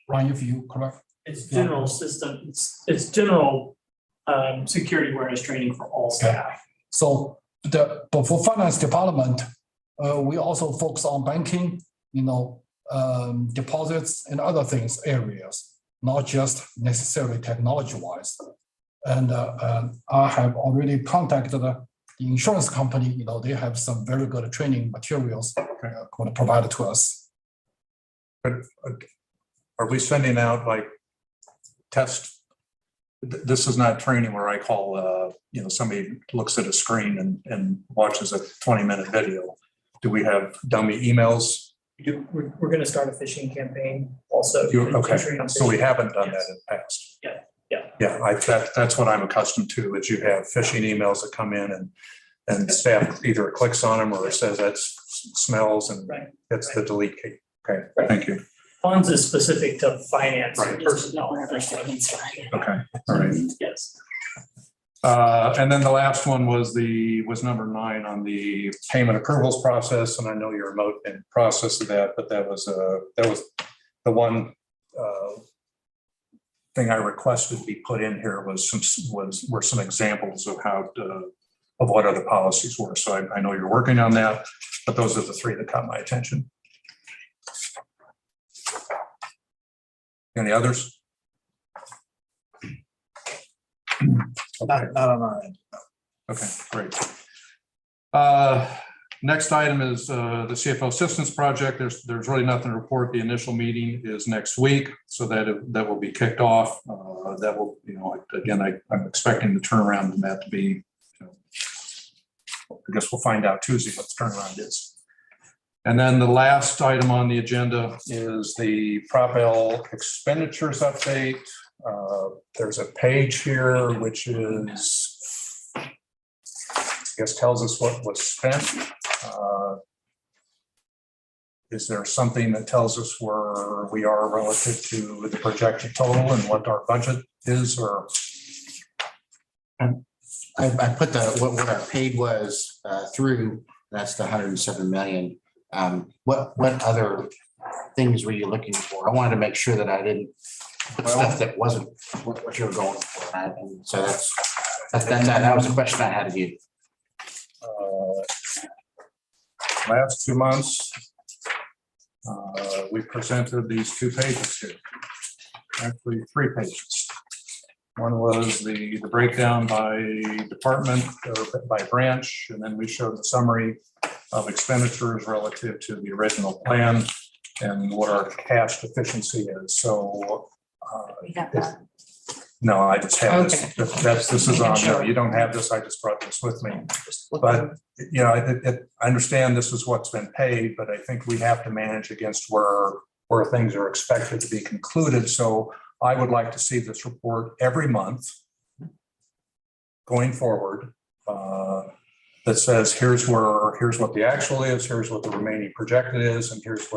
[SPEAKER 5] Ryan, if you correct?
[SPEAKER 10] It's general system, it's general security awareness training for all staff.
[SPEAKER 5] So but for finance department, we also focus on banking, deposits and other things areas, not just necessarily technology wise. And I have already contacted insurance company, they have some very good training materials going to provide it to us.
[SPEAKER 1] But are we sending out like test? This is not training where I call, somebody looks at a screen and watches a 20-minute video. Do we have dummy emails?
[SPEAKER 10] We're gonna start a phishing campaign also.
[SPEAKER 1] Okay,
[SPEAKER 10] Featuring on
[SPEAKER 1] so we
[SPEAKER 10] phishing.
[SPEAKER 1] haven't done that
[SPEAKER 10] Yes.
[SPEAKER 1] in the past.
[SPEAKER 10] Yeah.
[SPEAKER 1] Yeah, that's what I'm accustomed to, is you have phishing emails that come in and staff either clicks on them or it says that smells and
[SPEAKER 10] Right.
[SPEAKER 1] it's the delete key. Okay,
[SPEAKER 10] Right.
[SPEAKER 1] thank you.
[SPEAKER 10] Funds is specific to finance and
[SPEAKER 1] Right.
[SPEAKER 10] personnel.
[SPEAKER 1] Okay, all right.
[SPEAKER 10] Yes.
[SPEAKER 1] And then the last one was number 9 on the payment approvals process. And I know you're remote in process of that, but that was the one thing I requested be put in here were some examples of how of what other policies were. So I know you're working on that, but those are the 3 that caught my attention. Any others?
[SPEAKER 7] Not on our end.
[SPEAKER 1] Okay, great. Next item is the CFO Assistance Project. There's really nothing to report. The initial meeting is next week, so that will be kicked off. That will, again, I'm expecting the turnaround in that to be, I guess we'll find out Tuesday what the turnaround is. And then the last item on the agenda is the Prop L expenditures update. There's a page here which is, I guess, tells us what was spent. Is there something that tells us where we are relative to the projected total and what our budget is, or?
[SPEAKER 11] I put what our paid was through, that's the 107 million. What other things were you looking for? I wanted to make sure that I didn't put stuff that wasn't what you were going for. And so that was a question I had of you.
[SPEAKER 1] Last 2 months, we presented these 2 pages here, actually 3 pages. One was the breakdown by department or by branch, and then we showed the summary of expenditures relative to the original plan and what our cash deficiency is. So
[SPEAKER 9] We got that.
[SPEAKER 1] no, I just have
[SPEAKER 9] Okay.
[SPEAKER 1] this is on, no, you don't have this, I just brought this with me. But, I understand this is what's been paid, but I think we have to manage against where things are expected to be concluded. So I would like to see this report every month going forward that says, here's what the actual is, here's what the remaining projected is, and here's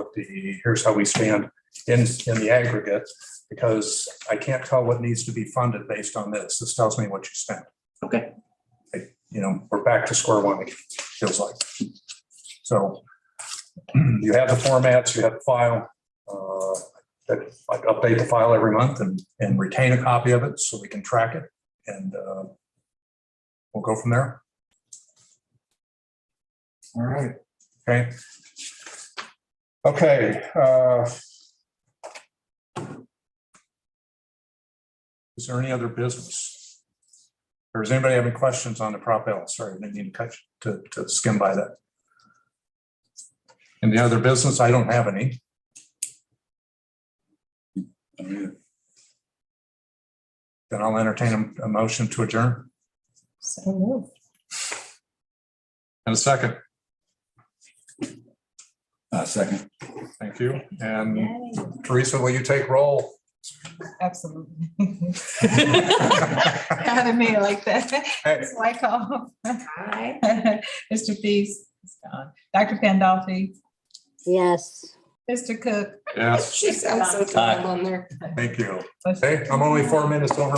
[SPEAKER 1] how we stand in the aggregate, because I can't tell what needs to be funded based on this. This tells me what you spent.
[SPEAKER 11] Okay.
[SPEAKER 1] We're back to square one, it feels like. So you have the formats, you have the file. That I update the file every month and retain a copy of it so we can track it, and we'll go from there. All right. Okay. Is there any other business? Or does anybody have any questions on the Prop L? Sorry, I didn't mean to skim by that. And the other business, I don't have any. Then I'll entertain a motion to adjourn.
[SPEAKER 2] So moved.
[SPEAKER 1] And a second.
[SPEAKER 4] Second.
[SPEAKER 1] Thank you. And Teresa, will you take roll?
[SPEAKER 2] Absolutely. Having me like that. Ms. Wykoff.
[SPEAKER 6] Aye.
[SPEAKER 2] Mr. Thies. He's gone. Dr. Pandolfi.
[SPEAKER 3] Yes.
[SPEAKER 2] Mr. Cook.
[SPEAKER 1] Yes,
[SPEAKER 6] She sounds so tired on there.
[SPEAKER 1] thank you. Hey, I'm only 4 minutes over.